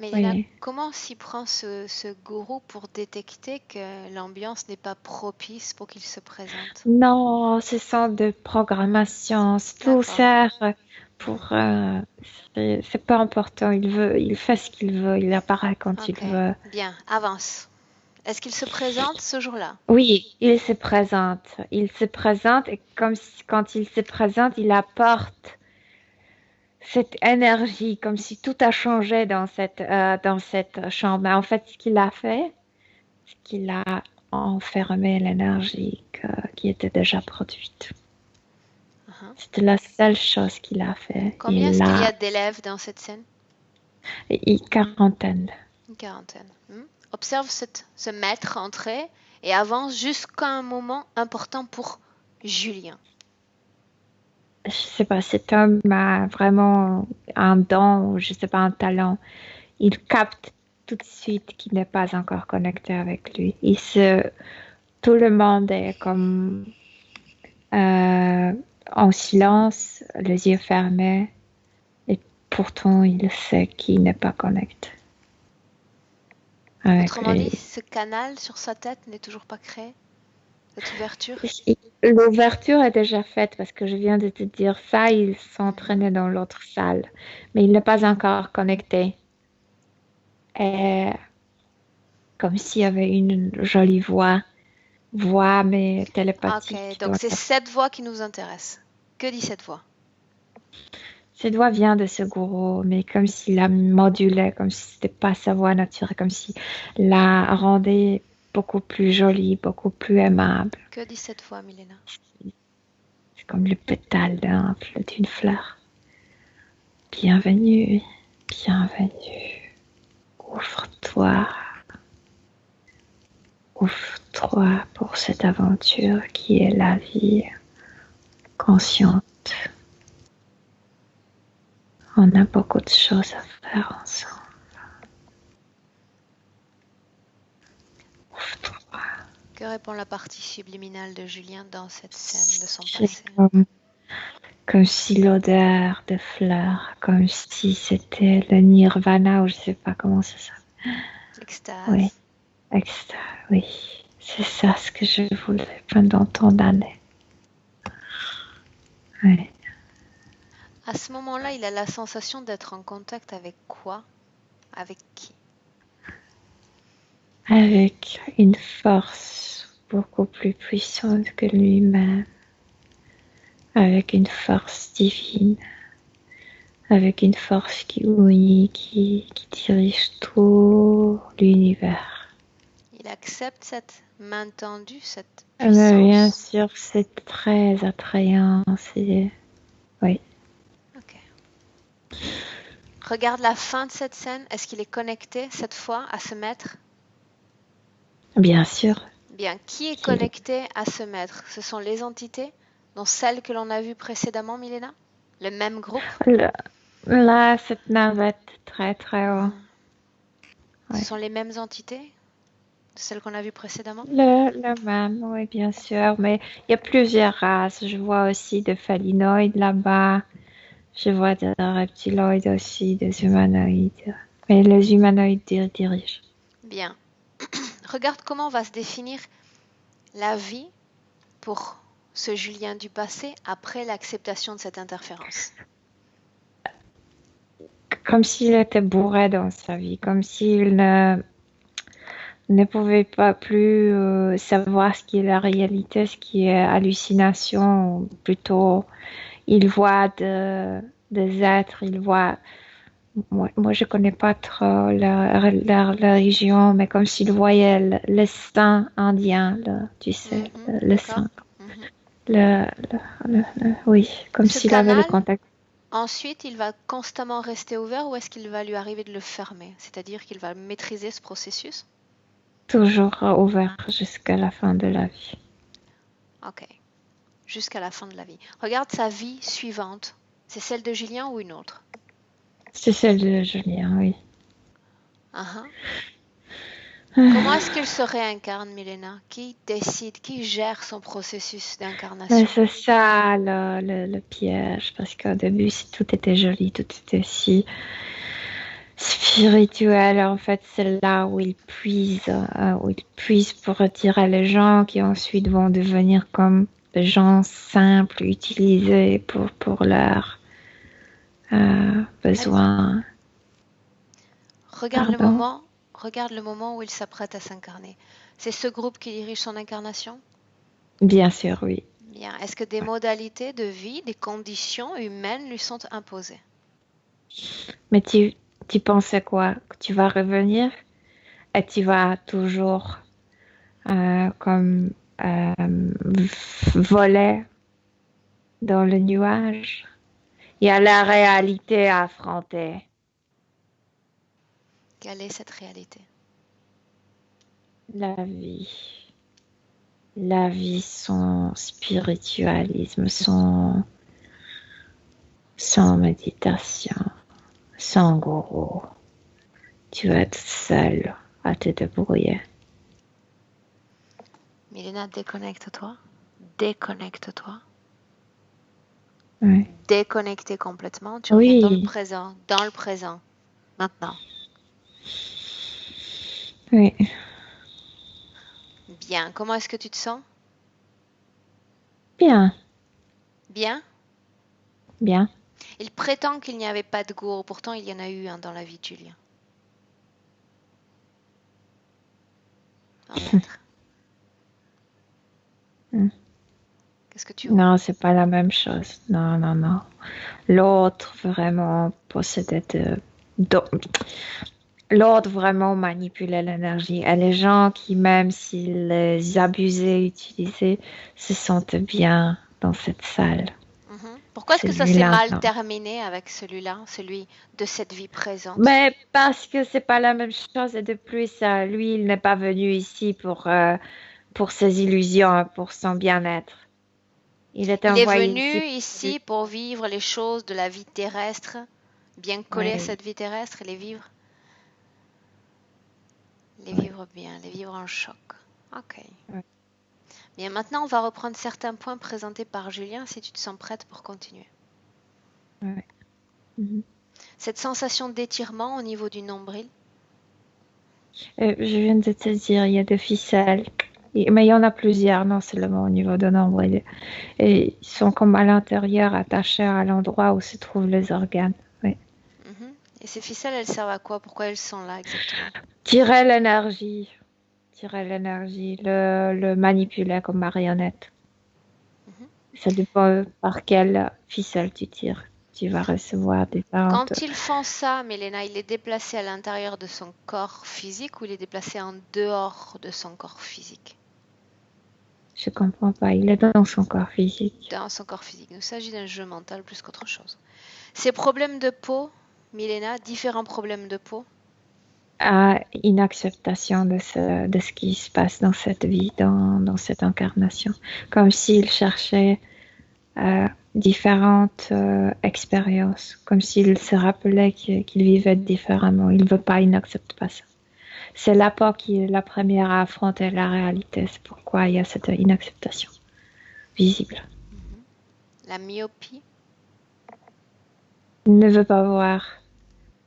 S1: Mélina,
S2: Oui.
S1: comment s'y prend ce gourou pour détecter que l'ambiance n'est pas propice pour qu'il se présente?
S2: Non, ce sont de programmation. Tout
S1: D'accord.
S2: sert pour. C'est pas important. Il fait ce qu'il veut. Il apparaît quand il
S1: Ok.
S2: veut.
S1: Bien. Avance. Est-ce qu'il se présente ce jour-là?
S2: Oui, il se présente. Il se présente et quand il se présente, il apporte cette énergie, comme si tout a changé dans cette chambre. En fait, ce qu'il a fait, c'est qu'il a enfermé l'énergie qui était déjà produite.
S1: Uh-huh.
S2: C'était la seule chose qu'il a fait.
S1: Combien est-ce qu'il y a d'élèves dans cette scène?
S2: Quarantaine.
S1: Une quarantaine. Observe ce maître entrer et avance jusqu'à un moment important pour Julien.
S2: Je sais pas, cet homme a vraiment un don ou je sais pas, un talent. Il capte tout de suite qu'il n'est pas encore connecté avec lui. Tout le monde est comme en silence, les yeux fermés, et pourtant il sait qu'il n'est pas connecté avec
S1: Autrement
S2: lui.
S1: dit, ce canal sur sa tête n'est toujours pas créé? Cette ouverture?
S2: L'ouverture est déjà faite parce que je viens de te dire ça, il s'entraînait dans l'autre salle, mais il n'est pas encore connecté. Et comme s'il y avait une jolie voix mais télépathique.
S1: Ok, donc c'est cette voix qui nous intéresse. Que dit cette voix?
S2: Cette voix vient de ce gourou, mais comme s'il la modulait, comme si c'était pas sa voix naturelle, comme s'il la rendait beaucoup plus jolie, beaucoup plus aimable.
S1: Que dit cette voix, Milena?
S2: C'est comme le pétale d'une fleur. Bienvenue, bienvenue. Ouvre-toi. Ouvre-toi pour cette aventure qui est la vie consciente. On a beaucoup de choses à faire ensemble. Ouvre-toi.
S1: Que répond la partie subliminale de Julien dans cette scène de son passé?
S2: Comme si l'odeur de fleurs, comme si c'était le nirvana ou je sais pas comment ça s'appelle.
S1: L'extase.
S2: Oui, extase, oui. C'est ça ce que je voulais pendant tant d'années. Oui.
S1: À ce moment-là, il a la sensation d'être en contact avec quoi? Avec qui?
S2: Avec une force beaucoup plus puissante que lui-même. Avec une force divine. Avec une force qui unit, qui dirige tout l'univers.
S1: Il accepte cette main tendue, cette puissance?
S2: Bien sûr, c'est très attrayant. Oui.
S1: Ok. Regarde la fin de cette scène. Est-ce qu'il est connecté cette fois à ce maître?
S2: Bien sûr.
S1: Bien. Qui est connecté à ce maître? Ce sont les entités, dont celles que l'on a vues précédemment, Milena? Le même groupe?
S2: Là, cette navette très très haut.
S1: Ce sont les mêmes entités? Celles qu'on a vues précédemment?
S2: Le même, oui, bien sûr. Mais il y a plusieurs races. Je vois aussi des phalinoïdes là-bas. Je vois des reptiloïdes aussi, des humanoïdes. Mais les humanoïdes dirigent.
S1: Bien. Regarde comment va se définir la vie pour ce Julien du passé après l'acceptation de cette interférence.
S2: Comme s'il était bourré dans sa vie, comme s'il ne pouvait pas plus savoir ce qui est la réalité, ce qui est hallucination. Plutôt, il voit des êtres, il voit... Moi, je connais pas trop la religion, mais comme s'il voyait le saint indien, tu sais, le saint. Oui, comme s'il avait le contact.
S1: Ensuite, il va constamment rester ouvert ou est-ce qu'il va lui arriver de le fermer? C'est-à-dire qu'il va maîtriser ce processus?
S2: Toujours ouvert jusqu'à la fin de la vie.
S1: Ok, jusqu'à la fin de la vie. Regarde sa vie suivante. C'est celle de Julien ou une autre?
S2: C'est celle de Julien, oui.
S1: Comment est-ce qu'il se réincarne, Milena? Qui décide, qui gère son processus d'incarnation?
S2: C'est ça le piège, parce qu'au début, tout était joli, tout était si spirituel. En fait, c'est là où il puise pour attirer les gens qui ensuite vont devenir comme des gens simples, utilisés pour leurs besoins.
S1: Regarde le moment regarde le moment où il s'apprête à s'incarner. C'est ce groupe qui dirige son incarnation?
S2: Bien sûr, oui.
S1: Bien. Est-ce que des modalités de vie, des conditions humaines lui sont imposées?
S2: Mais tu pensais quoi? Que tu vas revenir et tu vas toujours comme voler dans le nuage? Il y a la réalité à affronter.
S1: Quelle est cette réalité?
S2: La vie. La vie, son spiritualisme, son méditation, son gourou. Tu vas être seul à te débrouiller.
S1: Milena, déconnecte-toi. Déconnecte-toi.
S2: Oui.
S1: Déconnecter complètement. Tu reviens dans le
S2: Oui,
S1: présent. Dans le présent. Maintenant.
S2: oui.
S1: Bien. Comment est-ce que tu te sens?
S2: Bien,
S1: Bien?
S2: bien.
S1: Il prétend qu'il n'y avait pas de gourou. Pourtant, il y en a eu un dans la vie de Julien. Un maître.
S2: Hmm.
S1: Qu'est-ce que tu vois?
S2: Non, c'est pas la même chose. Non, non, non. L'autre vraiment possédait l'autre vraiment manipulait l'énergie. Et les gens qui, même s'ils les abusaient, utilisaient, se sentaient bien dans cette salle.
S1: Pourquoi est-ce que ça s'est
S2: Celui-là,
S1: mal
S2: non.
S1: terminé avec celui-là, celui de cette vie présente?
S2: Mais parce que c'est pas la même chose et de plus, lui, il n'est pas venu ici pour ses illusions, pour son bien-être. Il est
S1: Il est
S2: envoyé ici
S1: venu
S2: pour
S1: ici pour vivre les choses de la vie terrestre, bien coller à
S2: oui,
S1: cette vie terrestre et les
S2: oui,
S1: vivre bien, les vivre en choc. Ok.
S2: oui,
S1: Bien, maintenant on va reprendre certains points présentés par Julien si tu te sens prête pour continuer.
S2: oui. Mhm.
S1: Cette sensation d'étirement au niveau du nombril,
S2: Je viens de te dire, il y a des ficelles. Mais il y en a plusieurs, non seulement au niveau de nombril. Et ils sont comme à l'intérieur, attachés à l'endroit où se trouvent les organes. Oui.
S1: mhm. Et ces ficelles, elles servent à quoi? Pourquoi elles sont là exactement?
S2: Tirer l'énergie, le manipuler comme marionnette.
S1: Mhm.
S2: Ça dépend par quelle ficelle tu tires. Tu vas recevoir différentes.
S1: Quand ils font ça, Mélena, il est déplacé à l'intérieur de son corps physique ou il est déplacé en dehors de son corps physique?
S2: Je comprends pas. Il est dans son corps physique.
S1: Dans son corps physique. Il s'agit d'un jeu mental plus qu'autre chose. Ces problèmes de peau, Milena, différents problèmes de peau.
S2: À une acceptation de ce qui se passe dans cette vie, dans cette incarnation. Comme s'il cherchait différentes expériences, comme s'il se rappelait qu'il vivait différemment. Il ne veut pas, il n'accepte pas ça. C'est la peur qui est la première à affronter la réalité. C'est pourquoi il y a cette inacceptation visible.
S1: La myopie.
S2: Il ne veut pas voir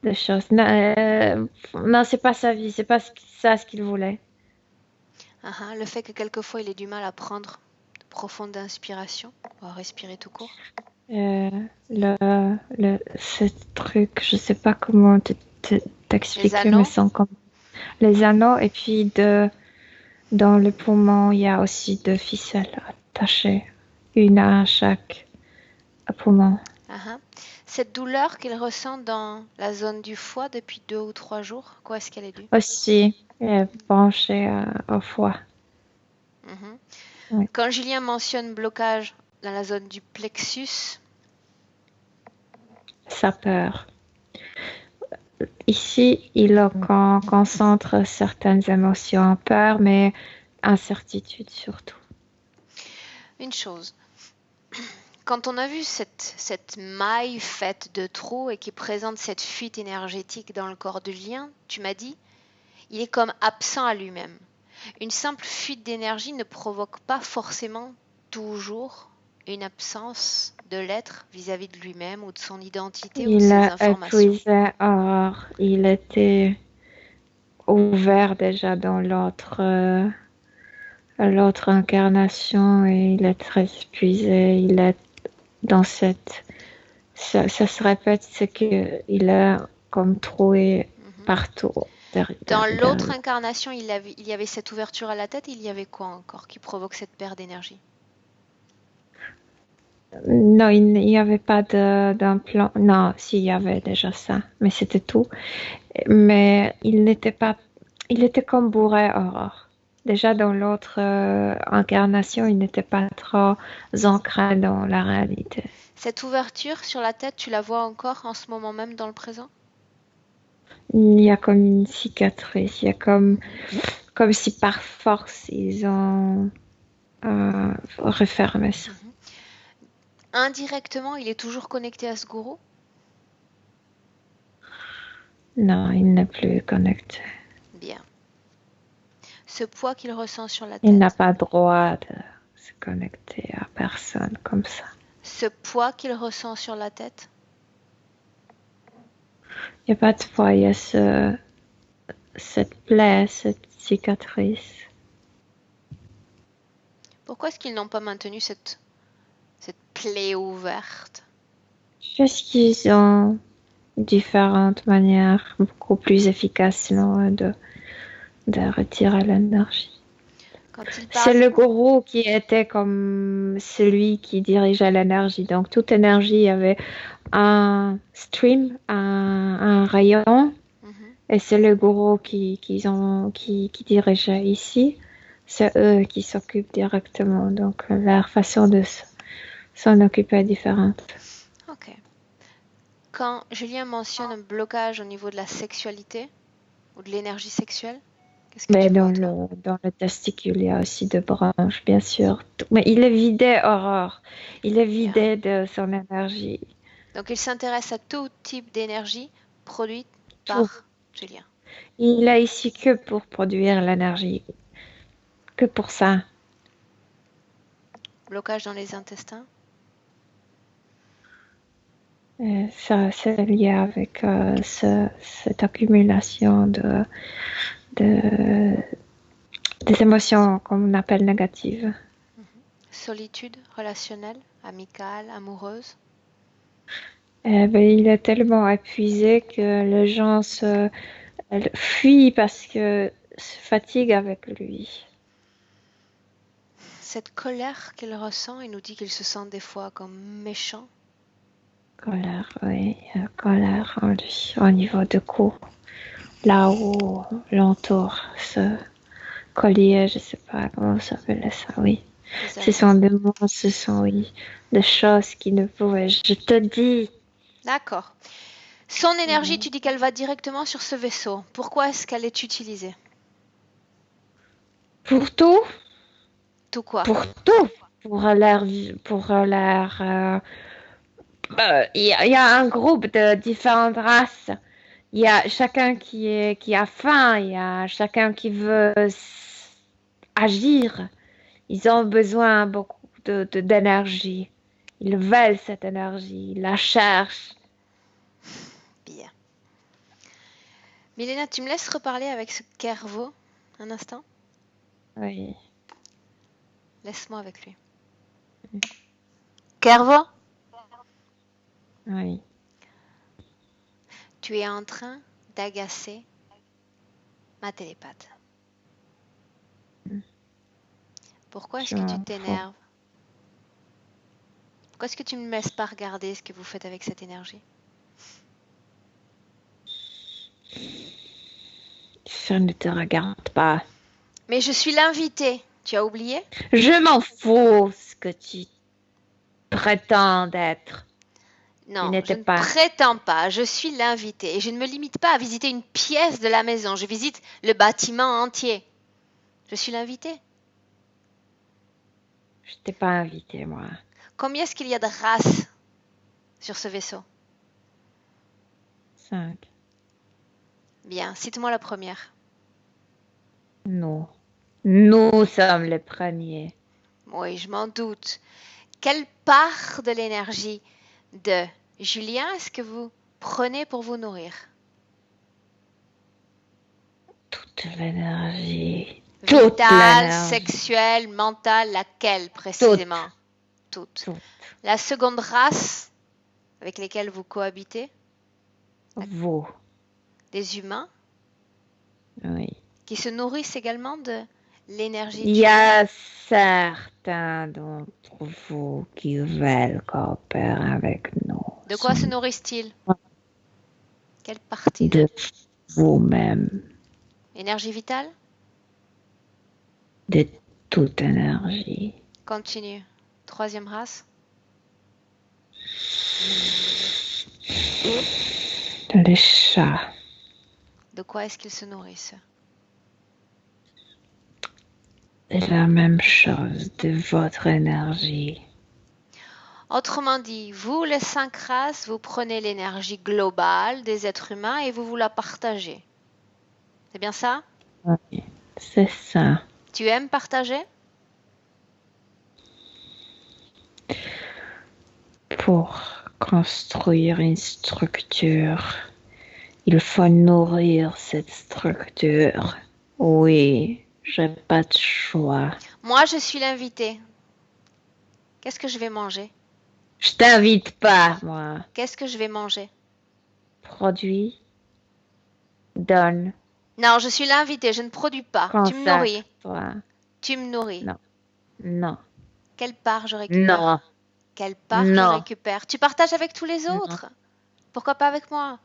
S2: de choses. Non, non, c'est pas sa vie, c'est pas ça ce qu'il voulait.
S1: Le fait que quelquefois il ait du mal à prendre de profondes inspirations, ou à respirer tout court.
S2: Euh, ce truc, je sais pas comment
S1: Les
S2: t'expliquer, mais
S1: anneaux.
S2: sont comme les anneaux et puis dans le poumon, il y a aussi deux ficelles attachées, une à chaque poumon.
S1: Cette douleur qu'il ressent dans la zone du foie depuis 2 ou 3 jours, quoi est-ce qu'elle est due?
S2: Aussi, branchée au foie.
S1: Mhm.
S2: Oui.
S1: Quand Julien mentionne blocage dans la zone du plexus,
S2: Sa peur. Ici, il concentre certaines émotions, peur, mais incertitude surtout.
S1: une chose. Quand on a vu cette maille faite de trous et qui présente cette fuite énergétique dans le corps de Julien, tu m'as dit, il est comme absent à lui-même. Une simple fuite d'énergie ne provoque pas forcément toujours une absence de l'être vis-à-vis de lui-même ou de son identité ou de
S2: Il
S1: ses
S2: a
S1: informations.
S2: épuisé, or il était ouvert déjà dans l'autre incarnation et il est très épuisé. Il est dans cette. Ça se répète, c'est qu'il est comme troué
S1: Mhm.
S2: partout.
S1: Dans l'autre incarnation, il y avait cette ouverture à la tête, il y avait quoi encore qui provoque cette perte d'énergie?
S2: Non, il n'y avait pas d'implant. Non, s'il y avait déjà ça, mais c'était tout. Mais il n'était pas. Il était comme bourré, Aurore. Déjà dans l'autre incarnation, il n'était pas trop ancré dans la réalité.
S1: Cette ouverture sur la tête, tu la vois encore en ce moment même dans le présent?
S2: Il y a comme une cicatrice. Il y a comme si par force ils ont refermé ça.
S1: Indirectement, il est toujours connecté à ce gourou?
S2: Non, il n'est plus connecté.
S1: Bien. Ce poids qu'il ressent sur la
S2: Il n'a
S1: tête,
S2: pas droit de se connecter à personne comme ça.
S1: ce poids qu'il ressent sur la tête,
S2: Il n'y a pas de poids, il y a cette plaie, cette cicatrice.
S1: pourquoi est-ce qu'ils n'ont pas maintenu cette plaie ouverte?
S2: Parce qu'ils ont différentes manières beaucoup plus efficaces non, de retirer l'énergie.
S1: Quand il
S2: C'est
S1: parle,
S2: le gourou qui était comme celui qui dirigeait l'énergie. Donc toute énergie avait un stream, un rayon,
S1: Mhm.
S2: et c'est le gourou qui dirigeait ici. C'est eux qui s'occupent directement. Donc leur façon de s'en occuper est différente.
S1: Ok. Quand Julien mentionne un blocage au niveau de la sexualité ou de l'énergie sexuelle, qu'est-ce que
S2: Mais
S1: tu vois, toi?
S2: dans le testicule, il y a aussi deux branches, bien sûr. Mais il est vidé, Aurore. Il est
S1: Bien.
S2: vidé de son énergie.
S1: Donc, il s'intéresse à tout type d'énergie produite
S2: Tout.
S1: par Julien.
S2: Il est ici que pour produire l'énergie. Que pour ça.
S1: Blocage dans les intestins.
S2: Ça, c'est lié avec cette accumulation de, des émotions qu'on appelle négatives.
S1: Solitude relationnelle, amicale, amoureuse.
S2: Il est tellement épuisé que les gens fuient parce que se fatiguent avec lui.
S1: Cette colère qu'il ressent, il nous dit qu'il se sent des fois comme méchant.
S2: Colère, oui, colère en lui, au niveau du cou, là où l'entoure ce collier, je sais pas comment ça s'appelle ça, oui. Ce sont des mots, ce sont, oui, des choses qui ne pouvaient, je te dis.
S1: D'accord. Son énergie, tu dis qu'elle va directement sur ce vaisseau. Pourquoi est-ce qu'elle est utilisée?
S2: Pour tout,
S1: Tout quoi?
S2: pour tout, pour l'air, il y a un groupe de différentes races. Il y a chacun qui a faim, il y a chacun qui veut agir. Ils ont besoin beaucoup d'énergie. Ils veulent cette énergie, ils la cherchent.
S1: Bien. Milena, tu me laisses reparler avec ce Kervo un instant?
S2: Oui.
S1: Laisse-moi avec lui. Kervo,
S2: Oui.
S1: tu es en train d'agacer ma télépathe. Pourquoi est-ce
S2: Je
S1: que tu
S2: m'en fous.
S1: t'énerves? Pourquoi est-ce que tu ne me laisses pas regarder ce que vous faites avec cette énergie?
S2: Je ne te regarde pas.
S1: Mais je suis l'invité. Tu as oublié?
S2: Je m'en fous ce que tu prétends être. Tu
S1: Non, je
S2: n'étais
S1: ne
S2: pas.
S1: prétends pas. Je suis l'invité. Et je ne me limite pas à visiter une pièce de la maison. Je visite le bâtiment entier. Je suis l'invité.
S2: Je t'ai pas invité, moi.
S1: Combien est-ce qu'il y a de races sur ce vaisseau?
S2: 5.
S1: Bien, cite-moi la première.
S2: Non. Nous sommes les premiers.
S1: Oui, je m'en doute. Quelle part de l'énergie de Julien est-ce que vous prenez pour vous nourrir?
S2: Toute l'énergie. Toute
S1: Vitale,
S2: l'énergie.
S1: sexuelle, mentale, laquelle
S2: Toute.
S1: précisément? Toutes.
S2: Toute.
S1: La seconde race avec lesquelles vous cohabitez?
S2: Vous.
S1: Des humains?
S2: Oui.
S1: qui se nourrissent également de l'énergie
S2: Il
S1: du
S2: y
S1: monde.
S2: a certains d'entre vous qui veulent coopérer avec nous.
S1: De quoi se
S2: sans
S1: nourrissent-ils? Quelle partie
S2: de vous-même,
S1: Énergie vitale?
S2: de toute énergie.
S1: Continue. Troisième race?
S2: Les chats,
S1: De quoi est-ce qu'ils se nourrissent?
S2: c'est la même chose, de votre énergie.
S1: Autrement dit, vous, les 5 races, vous prenez l'énergie globale des êtres humains et vous la partagez. C'est bien ça?
S2: Oui, c'est ça.
S1: Tu aimes partager?
S2: Pour construire une structure, il faut nourrir cette structure. Oui, j'ai pas de choix.
S1: Moi, je suis l'invité. Qu'est-ce que je vais manger?
S2: Je t'invite pas, moi.
S1: Qu'est-ce que je vais manger?
S2: Produis, donne,
S1: Non, je suis l'invité, je ne produis pas. Tu me nourris.
S2: consacre-toi.
S1: Tu me nourris.
S2: Non, non,
S1: Quelle part je récupère?
S2: non,
S1: Quelle part je
S2: non,
S1: récupère? Tu partages avec tous les
S2: non.
S1: autres. Pourquoi pas avec moi?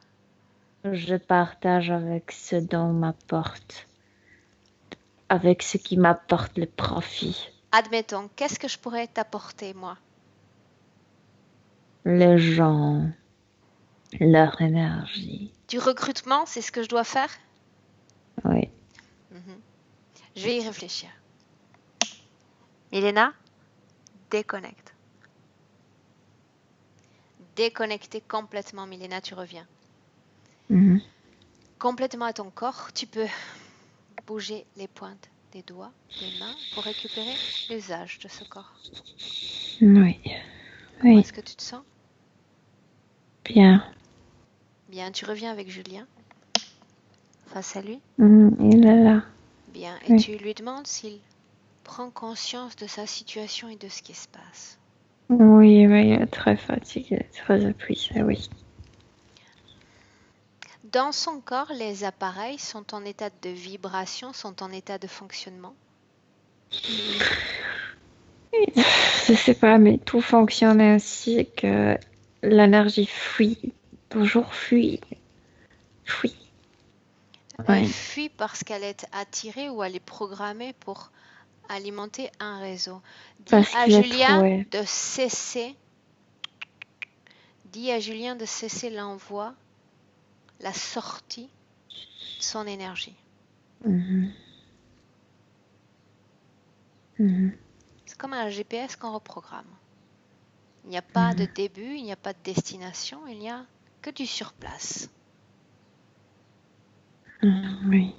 S2: Je partage avec ce dont m'apporte, avec ce qui m'apporte le profit.
S1: Admettons, qu'est-ce que je pourrais t'apporter, moi?
S2: Les gens, leur énergie.
S1: Du recrutement, c'est ce que je dois faire?
S2: Oui.
S1: Je vais y réfléchir. Milena, déconnecte. Déconnecter complètement, Milena, tu reviens. Complètement à ton corps, tu peux bouger les pointes des doigts, des mains pour récupérer l'usage de ce corps.
S2: Oui.
S1: Comment
S2: Oui.
S1: est-ce que tu te sens?
S2: Bien.
S1: Bien, tu reviens avec Julien face à lui.
S2: Il est là.
S1: Bien, et
S2: Oui.
S1: tu lui demandes s'il prend conscience de sa situation et de ce qui se passe.
S2: Oui, mais il est très fatigué, très épuisé, oui.
S1: Dans son corps, les appareils sont en état de vibration, sont en état de fonctionnement.
S2: Je sais pas, mais tout fonctionne ainsi que l'énergie fuit, toujours fuit.
S1: Elle fuit parce qu'elle est attirée ou elle est programmée pour alimenter un réseau. Dis à Julien de cesser. Dis à Julien de cesser l'envoi, la sortie de son énergie. C'est comme un GPS qu'on reprogramme. Il n'y a pas de début, il n'y a pas de destination, il n'y a que du sur place.
S2: Oui.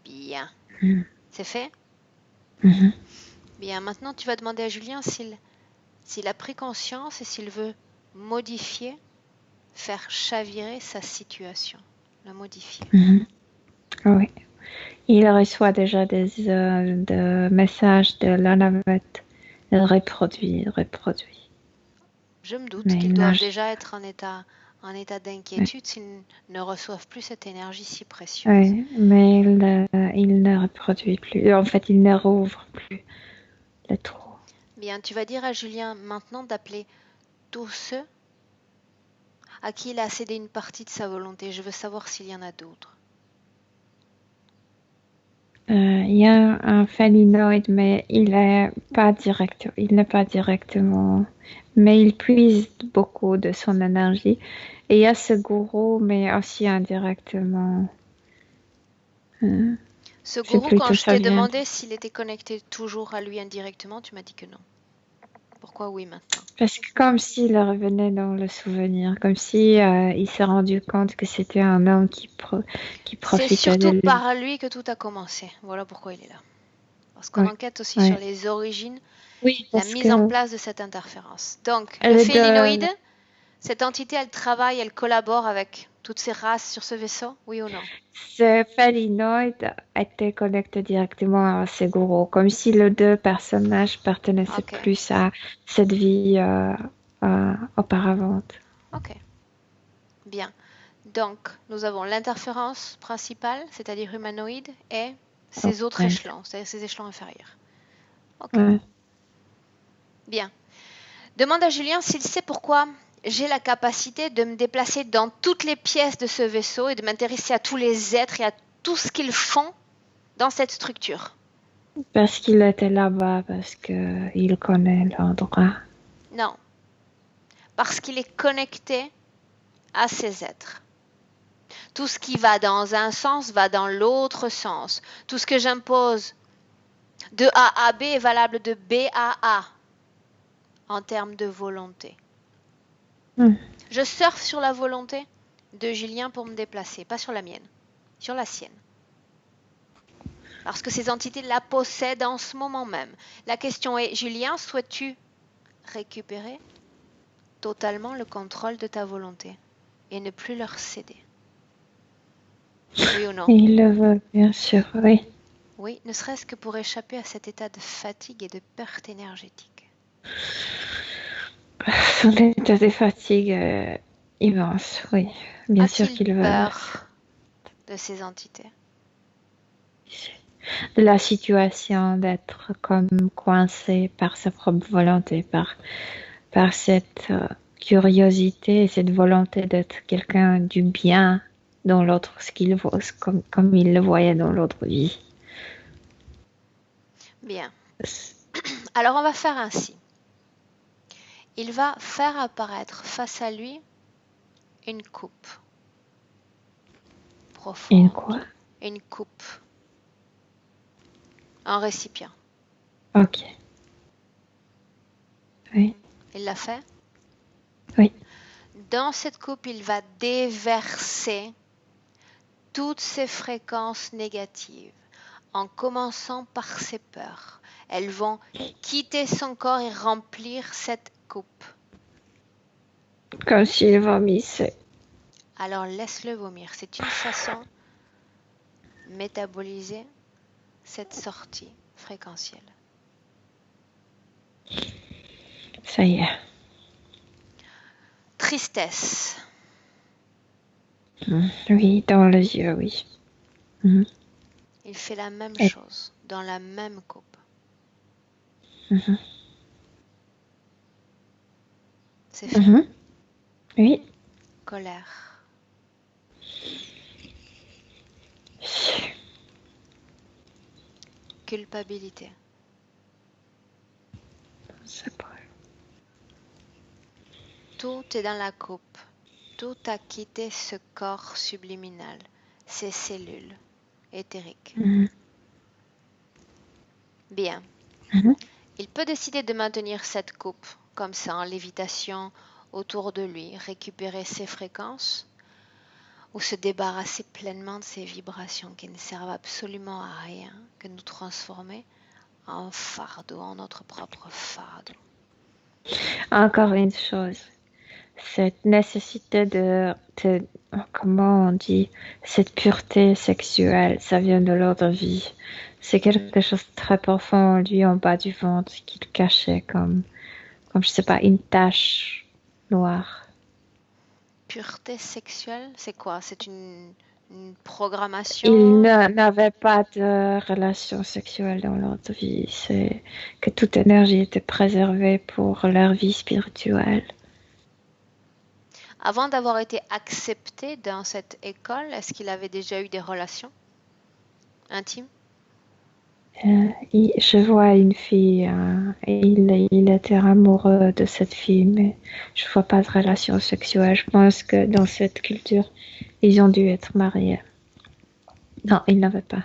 S1: Bien. C'est fait? Bien, maintenant tu vas demander à Julien s'il a pris conscience et s'il veut modifier, faire chavirer sa situation, la modifier.
S2: Oui. Il reçoit déjà des messages de la navette. Il reproduit.
S1: Je me doute
S2: Mais
S1: qu'ils doivent déjà être en état d'inquiétude s'ils ne reçoivent plus cette énergie si précieuse.
S2: Oui, mais il ne reproduit plus. En fait, il ne rouvre plus le trou.
S1: Bien, tu vas dire à Julien maintenant d'appeler tous ceux à qui il a cédé une partie de sa volonté. Je veux savoir s'il y en a d'autres.
S2: Il y a un phéninoïde, mais il n'est pas directement, mais il puise beaucoup de son énergie. Et il y a ce gourou, mais aussi indirectement.
S1: Ce gourou, quand je t'ai demandé s'il était connecté toujours à lui indirectement, tu m'as dit que non. Pourquoi oui maintenant?
S2: Parce que comme s'il revenait dans le souvenir, comme si il s'est rendu compte que c'était un homme qui profitait de lui.
S1: C'est surtout par lui que tout a commencé. Voilà pourquoi il est là. Parce qu'on enquête aussi sur les origines, la mise en place de cette interférence. Donc, le phéninoïde, cette entité, elle travaille, elle collabore avec toutes ces races sur ce vaisseau, oui ou non?
S2: Ce phéninoïde était connecté directement à ses gourous, comme si les deux personnages partenaient plus à cette vie auparavant.
S1: Ok. Bien. Donc, nous avons l'interférence principale, c'est-à-dire humanoïde, et ces autres
S2: Ouais.
S1: échelons, c'est-à-dire ces échelons inférieurs. Ok,
S2: Ouais.
S1: bien. Demande à Julien s'il sait pourquoi j'ai la capacité de me déplacer dans toutes les pièces de ce vaisseau et de m'intéresser à tous les êtres et à tout ce qu'ils font dans cette structure.
S2: Parce qu'il était là-bas, parce qu'il connaît l'endroit.
S1: Non, parce qu'il est connecté à ces êtres. Tout ce qui va dans un sens va dans l'autre sens. Tout ce que j'impose de A à B est valable de B à A en termes de volonté. Je surfe sur la volonté de Julien pour me déplacer, pas sur la mienne, sur la sienne. Parce que ces entités la possèdent en ce moment même. La question est, Julien, souhaites-tu récupérer totalement le contrôle de ta volonté et ne plus leur céder? Oui ou non?
S2: Il le veut, bien sûr, oui.
S1: Oui, ne serait-ce que pour échapper à cet état de fatigue et de perte énergétique.
S2: Son état de fatigue immense, oui. Bien sûr
S1: A-t-il
S2: qu'il veut.
S1: peur de ces entités?
S2: De la situation d'être comme coincé par sa propre volonté, par cette curiosité et cette volonté d'être quelqu'un du bien dans l'autre, ce qu'il voit, comme il le voyait dans l'autre vie.
S1: Bien. Alors on va faire ainsi. Il va faire apparaître face à lui une coupe profonde.
S2: Une quoi?
S1: Une coupe. Un récipient.
S2: Ok. Oui.
S1: Il l'a fait?
S2: Oui.
S1: Dans cette coupe, il va déverser toutes ses fréquences négatives, en commençant par ses peurs. Elles vont quitter son corps et remplir cette coupe.
S2: Comme s'il vomissait.
S1: Alors laisse-le vomir. C'est une façon de métaboliser cette sortie fréquentielle.
S2: Ça y est.
S1: Tristesse.
S2: Oui, dans les yeux, oui.
S1: Il fait la même
S2: Et-
S1: chose dans la même coupe. C'est fait.
S2: Oui.
S1: Colère. Culpabilité.
S2: C'est pas...
S1: Tout est dans la coupe. Tout a quitté ce corps subliminal, ces cellules éthériques. Bien. Il peut décider de maintenir cette coupe comme ça en lévitation autour de lui, récupérer ses fréquences ou se débarrasser pleinement de ces vibrations qui ne servent absolument à rien que nous transformer en fardeau, en notre propre fardeau.
S2: Encore une chose. Cette nécessité comment on dit, cette pureté sexuelle, ça vient de l'autre vie. C'est quelque chose de très profond en lui, en bas du ventre, qu'il cachait comme je sais pas, une tache noire.
S1: Pureté sexuelle, c'est quoi? C'est une programmation?
S2: Il n'avait pas de relation sexuelle dans l'autre vie. C'est que toute énergie était préservée pour leur vie spirituelle.
S1: Avant d'avoir été accepté dans cette école, est-ce qu'il avait déjà eu des relations intimes?
S2: Je vois une fille et il était amoureux de cette fille, mais je vois pas de relation sexuelle. Je pense que dans cette culture, ils ont dû être mariés. Non, ils n'avaient pas.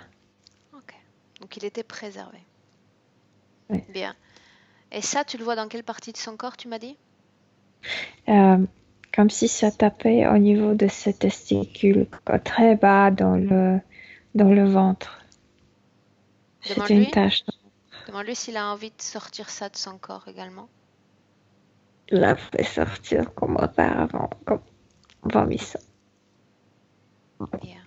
S1: Ok. Donc il était préservé.
S2: Oui.
S1: Bien. Et ça, tu le vois dans quelle partie de son corps, tu m'as dit?
S2: Comme si ça tapait au niveau de ses testicules, très bas dans le ventre. C'était une tache.
S1: Demande-lui s'il a envie de sortir ça de son corps également.
S2: La fait sortir comme auparavant, comme vomissant.
S1: Bien.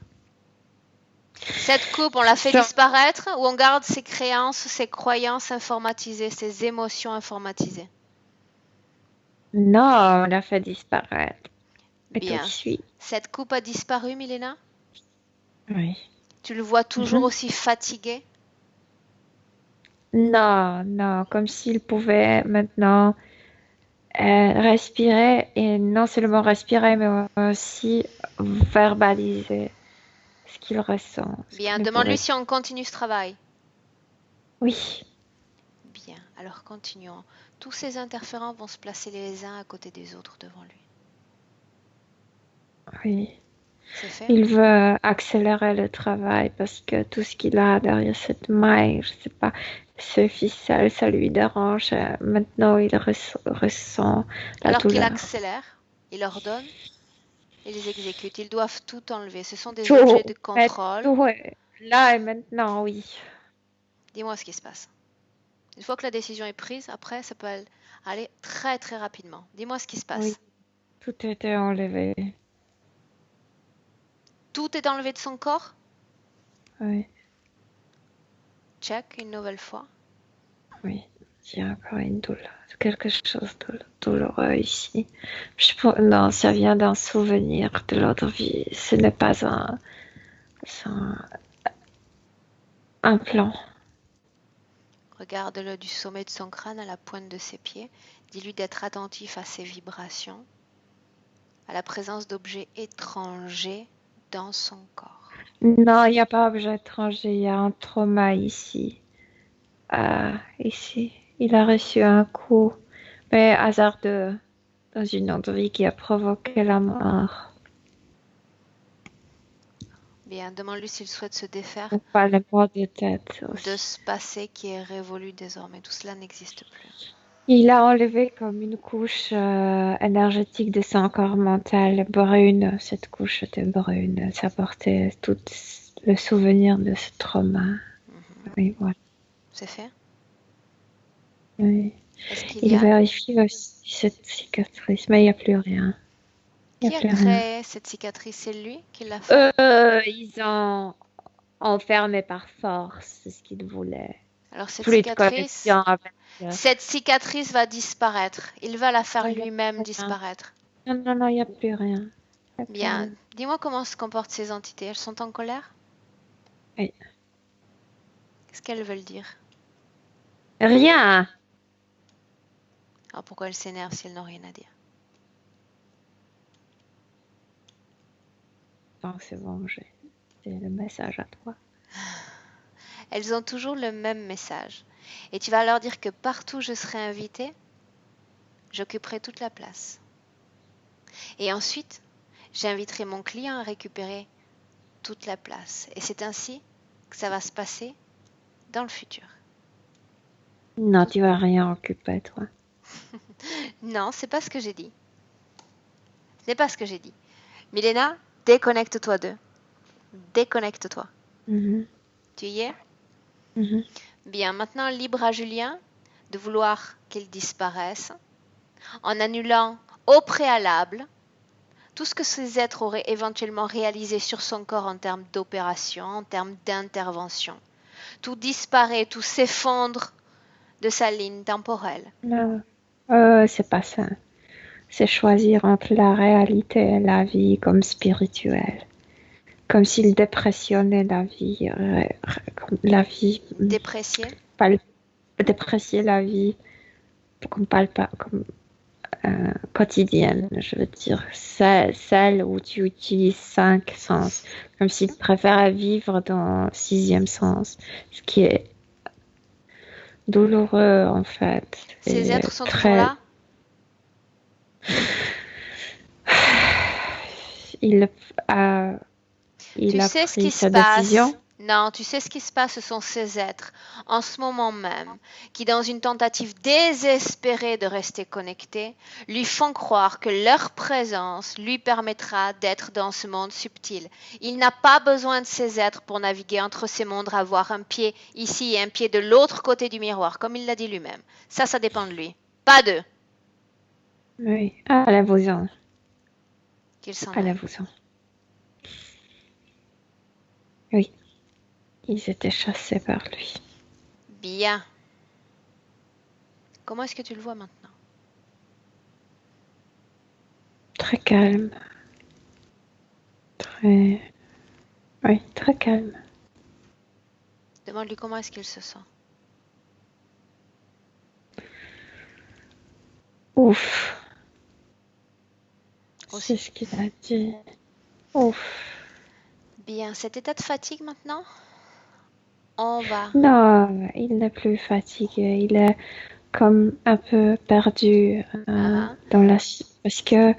S1: Cette coupe, on la fait disparaître ou on garde ses créances, ses croyances informatisées, ses émotions informatisées?
S2: Non, on l'a fait disparaître. Et tout de
S1: Bien.
S2: suite,
S1: Cette coupe a disparu, Milena?
S2: oui.
S1: Tu le vois toujours
S2: Mhm.
S1: aussi fatigué?
S2: Non, non, comme s'il pouvait maintenant respirer et non seulement respirer, mais aussi verbaliser ce qu'il ressent, ce qu'il
S1: Bien.
S2: ne
S1: Demande-lui
S2: pourrait.
S1: si on continue ce travail.
S2: Oui,
S1: Bien. Alors continuons. Tous ces interférents vont se placer les uns à côté des autres devant lui.
S2: oui.
S1: C'est fait?
S2: Il veut accélérer le travail parce que tout ce qu'il a derrière cette maille, je sais pas, ce ficelle, ça lui dérange. Maintenant, il ressent la
S1: Alors qu'il
S2: douleur.
S1: accélère, il ordonne et les exécute. Ils doivent tout enlever. Ce sont des
S2: Tout,
S1: objets de
S2: mais
S1: contrôle.
S2: tout, là et maintenant, oui.
S1: Dis-moi ce qui se passe. Une fois que la décision est prise, après, ça peut aller très très rapidement. Dis-moi ce qui se
S2: Oui,
S1: passe.
S2: tout était enlevé.
S1: Tout est enlevé de son corps?
S2: Oui,
S1: Check une nouvelle fois.
S2: oui. Il y a encore une douleur, quelque chose de douloureux ici. Non, ça vient d'un souvenir de l'autre vie. Ce n'est pas un plan.
S1: Regarde-le du sommet de son crâne à la pointe de ses pieds. Dis-lui d'être attentif à ses vibrations, à la présence d'objets étrangers dans son corps.
S2: Non, il n'y a pas objet étranger, il y a un trauma ici. Ici, il a reçu un coup, mais hasardeux, dans une autre vie qui a provoqué la mort.
S1: Bien, demande-lui s'il souhaite se défaire
S2: Ou pas la mort de tête
S1: de
S2: aussi.
S1: ce passé qui est révolu désormais. Tout cela n'existe plus.
S2: Il a enlevé comme une couche énergétique de son corps mental brune. Cette couche était brune. Ça portait tout le souvenir de ce trauma. Oui, voilà.
S1: C'est fait?
S2: Oui.
S1: Est-ce qu'il y
S2: Il
S1: a...
S2: vérifie aussi cette cicatrice, mais il n'y a plus rien. Il
S1: Qui
S2: n'y a
S1: a
S2: plus rien.
S1: créé cette cicatrice? C'est lui qui l'a fait?
S2: Ils ont enfermé par force, c'est ce qu'ils voulaient.
S1: Alors
S2: Plus de connexion avec.
S1: cette cicatrice va disparaître. Il va la faire
S2: Non, il n'y a
S1: lui-même
S2: plus rien.
S1: disparaître.
S2: Non, non, non, il n'y a plus rien. Il y a plus
S1: Bien,
S2: rien.
S1: dis-moi comment se comportent ces entités. Elles sont en colère?
S2: Oui.
S1: Qu'est-ce qu'elles veulent dire?
S2: Rien.
S1: Alors pourquoi elles s'énervent si elles n'ont rien à dire?
S2: Non, c'est bon, c'est le message à toi.
S1: Elles ont toujours le même message. Et tu vas leur dire que partout où je serai invité, j'occuperai toute la place. Et ensuite, j'inviterai mon client à récupérer toute la place. Et c'est ainsi que ça va se passer dans le futur.
S2: Non, tu vas rien occuper, toi.
S1: Non, c'est pas ce que j'ai dit. Ce n'est pas ce que j'ai dit. Milena, déconnecte-toi d'eux. Déconnecte-toi.
S2: Mhm,
S1: Tu y es?
S2: mhm.
S1: Bien, maintenant libre à Julien de vouloir qu'ils disparaissent en annulant au préalable tout ce que ces êtres auraient éventuellement réalisé sur son corps en termes d'opération, en termes d'intervention. Tout disparaît, tout s'effondre de sa ligne temporelle.
S2: Non, c'est pas ça. C'est choisir entre la réalité et la vie comme spirituelle. Comme s'il dépressionnait la vie,
S1: Déprécié?
S2: déprécier la vie comme quotidienne, je veux dire, celle où tu utilises 5 sens, comme s'il préférait vivre dans le 6e sens, ce qui est douloureux en fait,
S1: Ces
S2: et
S1: êtres sont toujours
S2: très.
S1: là?
S2: Il a,
S1: Tu
S2: il a
S1: sais ce qui
S2: pris
S1: se
S2: sa
S1: passe?
S2: décision.
S1: Non, tu sais ce qui se passe, ce sont ces êtres, en ce moment même, qui, dans une tentative désespérée de rester connectés, lui font croire que leur présence lui permettra d'être dans ce monde subtil. Il n'a pas besoin de ces êtres pour naviguer entre ces mondes, avoir un pied ici et un pied de l'autre côté du miroir, comme il l'a dit lui-même. Ça dépend de lui, pas d'eux.
S2: Oui, allez-vous-en,
S1: Qu'il s'en aille.
S2: allez-vous-en. Oui, ils étaient chassés par lui.
S1: Bien. Comment est-ce que tu le vois maintenant?
S2: Très calme, très, oui, très calme.
S1: Demande-lui comment est-ce qu'il se sent.
S2: Ouf, c'est
S1: Aussi.
S2: ce qu'il a dit. Ouf.
S1: Bien, cet état de fatigue maintenant, on va...
S2: Non, il n'est plus fatigué. Il est comme un peu perdu
S1: Ah,
S2: dans la... Parce que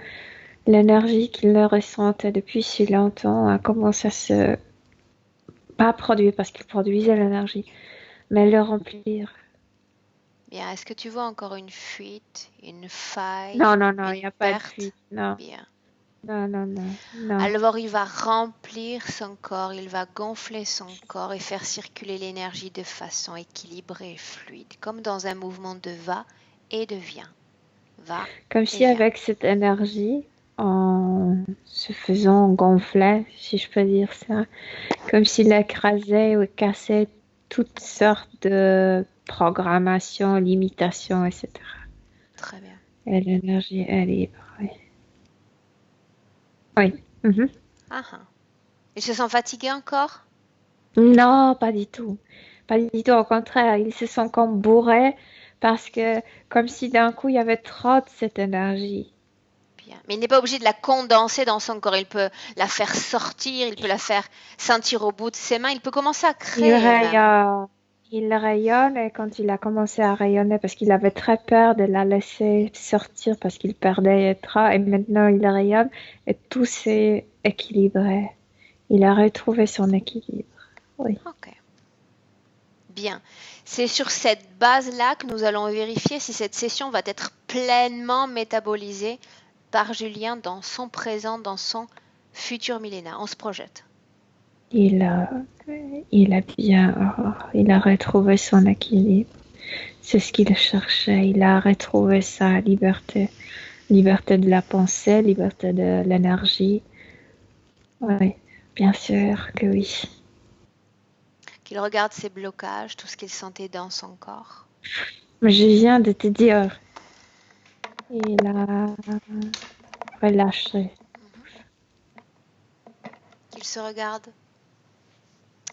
S2: l'énergie qu'il ressentait depuis si longtemps a commencé à se... Pas produire parce qu'il produisait l'énergie, mais le remplir.
S1: bien, est-ce que tu vois encore une fuite, une faille,
S2: Non, non, non, il
S1: une
S2: n'y a pas de
S1: perte?
S2: fuite. Non,
S1: Bien.
S2: non, non, non, non.
S1: Alors il va remplir son corps, il va gonfler son corps et faire circuler l'énergie de façon équilibrée et fluide, comme dans un mouvement de va et de vient. Va
S2: Comme
S1: et
S2: si
S1: vient.
S2: avec cette énergie, en se faisant gonfler, si je peux dire ça, comme s'il écrasait ou cassait toutes sortes de programmations, limitations, etc.
S1: Très bien.
S2: Et l'énergie est libre, oui. Oui. Mhm.
S1: Ah, ah. Il se sent fatigué encore?
S2: Non, pas du tout. Pas du tout, au contraire, il se sent comme bourré parce que, comme si d'un coup il y avait trop de cette énergie.
S1: Bien. Mais il n'est pas obligé de la condenser dans son corps. Il peut la faire sortir, il peut la faire sentir au bout de ses mains. Il peut commencer à
S2: Il
S1: créer même.
S2: rayonne, il rayonne et quand il a commencé à rayonner, parce qu'il avait très peur de la laisser sortir parce qu'il perdait trop, et maintenant il rayonne et tout s'est équilibré. Il a retrouvé son équilibre. Oui.
S1: Ok. Bien. C'est sur cette base-là que nous allons vérifier si cette session va être pleinement métabolisée par Julien dans son présent, dans son futur millénaire. On se projette.
S2: Il a, il a bien, il a retrouvé son équilibre. C'est ce qu'il cherchait. Il a retrouvé sa liberté. Liberté de la pensée, liberté de l'énergie. Oui, bien sûr que oui.
S1: Qu'il regarde ses blocages, tout ce qu'il sentait dans son corps.
S2: Mais je viens de te dire, il a relâché.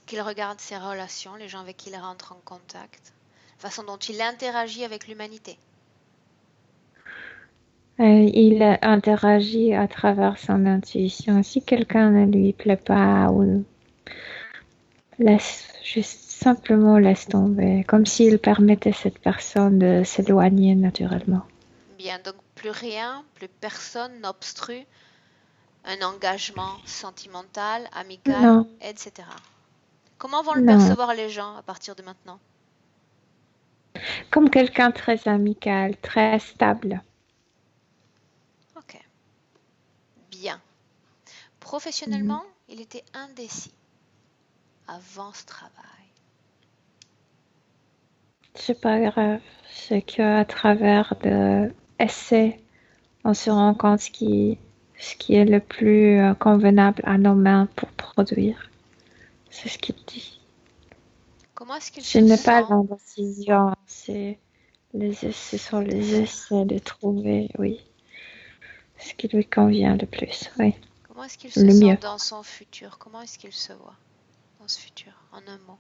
S1: Qu'il regarde ses relations, les gens avec qui il rentre en contact, la façon dont il interagit avec l'humanité.
S2: Il interagit à travers son intuition. Si quelqu'un ne lui plaît pas, ou laisse, juste simplement laisse tomber, comme s'il permettait cette personne de s'éloigner naturellement.
S1: Bien, donc plus rien, plus personne n'obstrue un engagement sentimental, amical,
S2: Non,
S1: etc. Comment vont le
S2: non.
S1: percevoir les gens à partir de maintenant?
S2: Comme quelqu'un très amical, très stable.
S1: Ok, bien.
S2: Mhm.
S1: Professionnellement, il était indécis avant ce travail.
S2: C'est pas grave. C'est qu'à travers de essais, on se rend compte ce qui est le plus convenable à nos mains pour produire. C'est ce qu'il dit.
S1: Comment est-ce qu'il
S2: Ce
S1: se
S2: n'est pas
S1: sent?
S2: l'indécision, ce sont les essais de trouver, oui, ce qui lui convient le plus, oui,
S1: Comment est-ce qu'il se
S2: le
S1: sent
S2: mieux.
S1: dans son futur? Comment est-ce qu'il se voit dans ce futur, en un mot?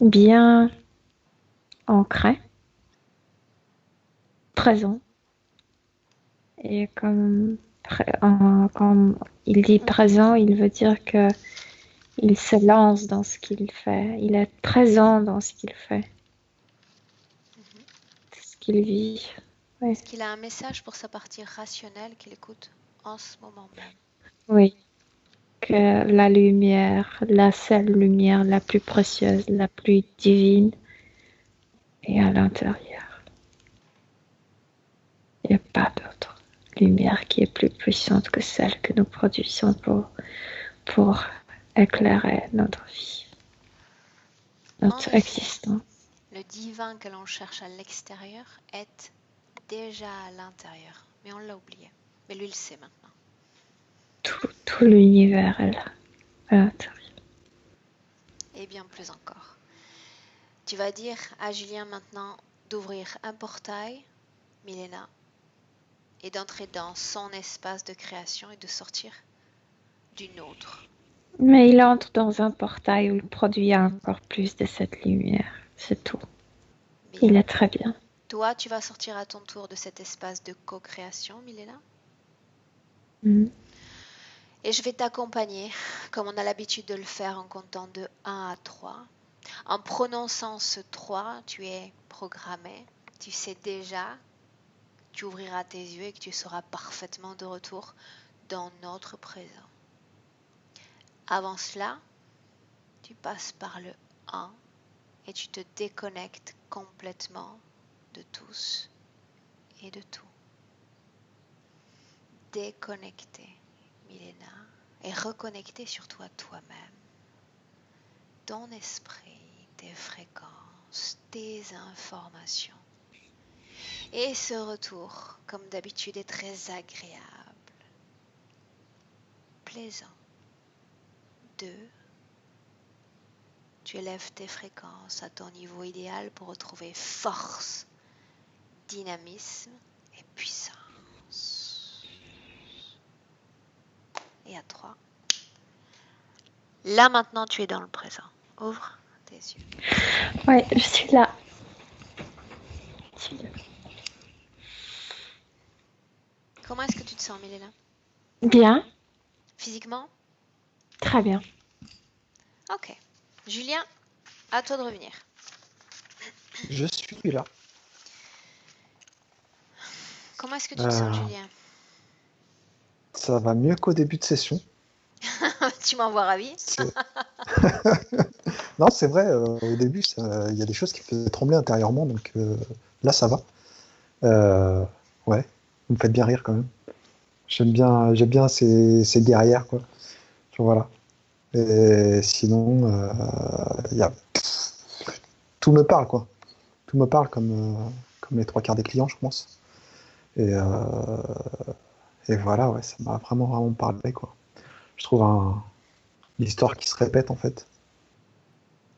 S2: Bien ancré, présent, et comme il dit présent, il veut dire que il se lance dans ce qu'il fait, il est présent dans ce qu'il fait, ce qu'il vit. Oui,
S1: Est-ce qu'il a un message pour sa partie rationnelle qu'il écoute en ce moment même?
S2: oui, que la lumière, la seule lumière la plus précieuse, la plus divine, est à l'intérieur. Il n'y a pas d'autre lumière qui est plus puissante que celle que nous produisons pour éclairer notre vie,
S1: En
S2: notre
S1: effet,
S2: existence.
S1: le divin que l'on cherche à l'extérieur est déjà à l'intérieur, mais on l'a oublié. Mais lui, il sait maintenant.
S2: Tout l'univers est là, à l'intérieur.
S1: Et bien plus encore. Tu vas dire à Julien maintenant d'ouvrir un portail, Milena, et d'entrer dans son espace de création et de sortir d'une autre.
S2: Mais il entre dans un portail où il produit encore plus de cette lumière. C'est tout. Il
S1: Bien.
S2: est très bien.
S1: Toi, tu vas sortir à ton tour de cet espace de co-création, Milena.
S2: Mhm.
S1: Et je vais t'accompagner, comme on a l'habitude de le faire en comptant de 1 à 3. En prononçant ce 3, tu es programmé. Tu sais déjà, tu ouvriras tes yeux et que tu seras parfaitement de retour dans notre présent. Avant cela, tu passes par le 1 et tu te déconnectes complètement de tous et de tout. Déconnecté, Milena, et reconnecté surtout à toi-même, ton esprit, tes fréquences, tes informations. Et ce retour, comme d'habitude, est très agréable, plaisant. 2. Tu élèves tes fréquences à ton niveau idéal pour retrouver force, dynamisme et puissance. Et à 3. Là maintenant, tu es dans le présent. Ouvre tes yeux.
S2: Ouais, je suis là.
S1: Comment est-ce que tu te sens, Milena?
S2: Bien,
S1: Physiquement?
S2: très bien.
S1: Ok. Julien, à toi de revenir.
S3: Je suis là.
S1: Comment est-ce que tu te sens, Julien?
S3: Ça va mieux qu'au début de session.
S1: Tu m'envoies ravi.
S3: Non, c'est vrai, au début, il y a des choses qui faisaient trembler intérieurement, donc là, ça va. Ouais, vous me faites bien rire quand même. J'aime bien ces guerrières, quoi. Voilà. Et sinon, tout me parle, quoi. Tout me parle comme les trois quarts des clients, je pense. Et, voilà, ouais, ça m'a vraiment parlé, quoi. Je trouve l'histoire qui se répète, en fait.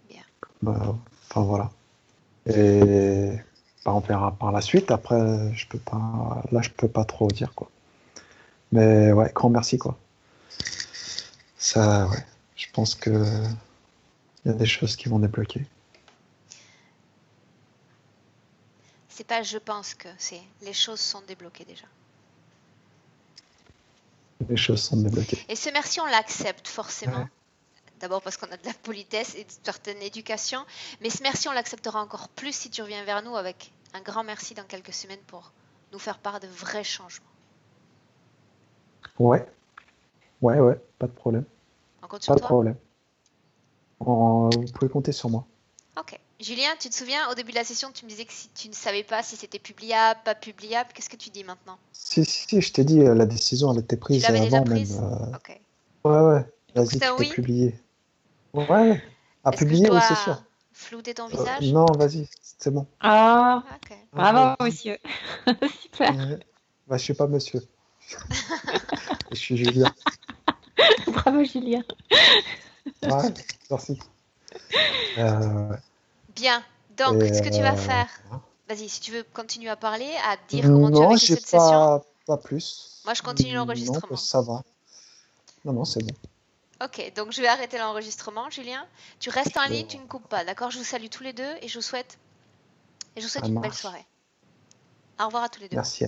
S1: Bien.
S3: Enfin, voilà. Et on verra par la suite. Après, je peux pas trop dire, quoi. Mais ouais, grand merci, quoi. Ça, ouais. Je pense que il y a des choses qui vont débloquer.
S1: C'est pas je pense que, c'est les choses sont débloquées déjà.
S3: Les choses sont débloquées.
S1: Et ce merci, on l'accepte forcément.
S3: Ouais.
S1: D'abord parce qu'on a de la politesse et de certaine éducation. Mais ce merci, on l'acceptera encore plus si tu reviens vers nous avec un grand merci dans quelques semaines pour nous faire part de vrais changements.
S3: Ouais, pas de problème.
S1: On compte
S3: Pas
S1: sur
S3: de
S1: toi?
S3: problème. Vous pouvez compter sur moi.
S1: Ok. Julien, tu te souviens, au début de la session, tu me disais que si tu ne savais pas si c'était publiable, pas publiable, qu'est-ce que tu dis maintenant?
S3: Si, je t'ai dit, la décision, elle était
S1: Tu
S3: prise
S1: l'avais déjà
S3: avant même.
S1: prise? Ok.
S3: Ouais,
S1: Donc
S3: vas-y,
S1: c'est un
S3: tu peux
S1: oui?
S3: publier. Ouais, à
S1: Est-ce que je
S3: publier, oui, c'est
S1: dois
S3: sûr.
S1: flouter ton visage?
S3: Non, vas-y, c'est bon.
S2: Ah,
S1: Ok.
S2: bravo,
S3: Vas-y.
S2: monsieur. Super.
S3: Bah, je suis pas monsieur. Je suis Julien.
S2: Bravo, Julien.
S3: Ouais, merci. Euh,
S1: Bien.
S3: et,
S1: Donc, ce que tu vas faire, vas-y, si tu veux continuer à parler, à dire comment tu as
S3: non,
S1: vécu
S3: j'ai
S1: cette session,
S3: pas plus.
S1: moi je continue
S3: Non,
S1: l'enregistrement.
S3: ça va. Non, c'est bon.
S1: Ok, donc je vais arrêter l'enregistrement, Julien. Tu restes en ligne, tu
S3: Je-
S1: ne coupes pas, d'accord? Je vous salue tous les deux et je vous souhaite
S3: Ça
S1: une belle
S3: marche.
S1: soirée. Au revoir à tous les deux.
S3: Merci.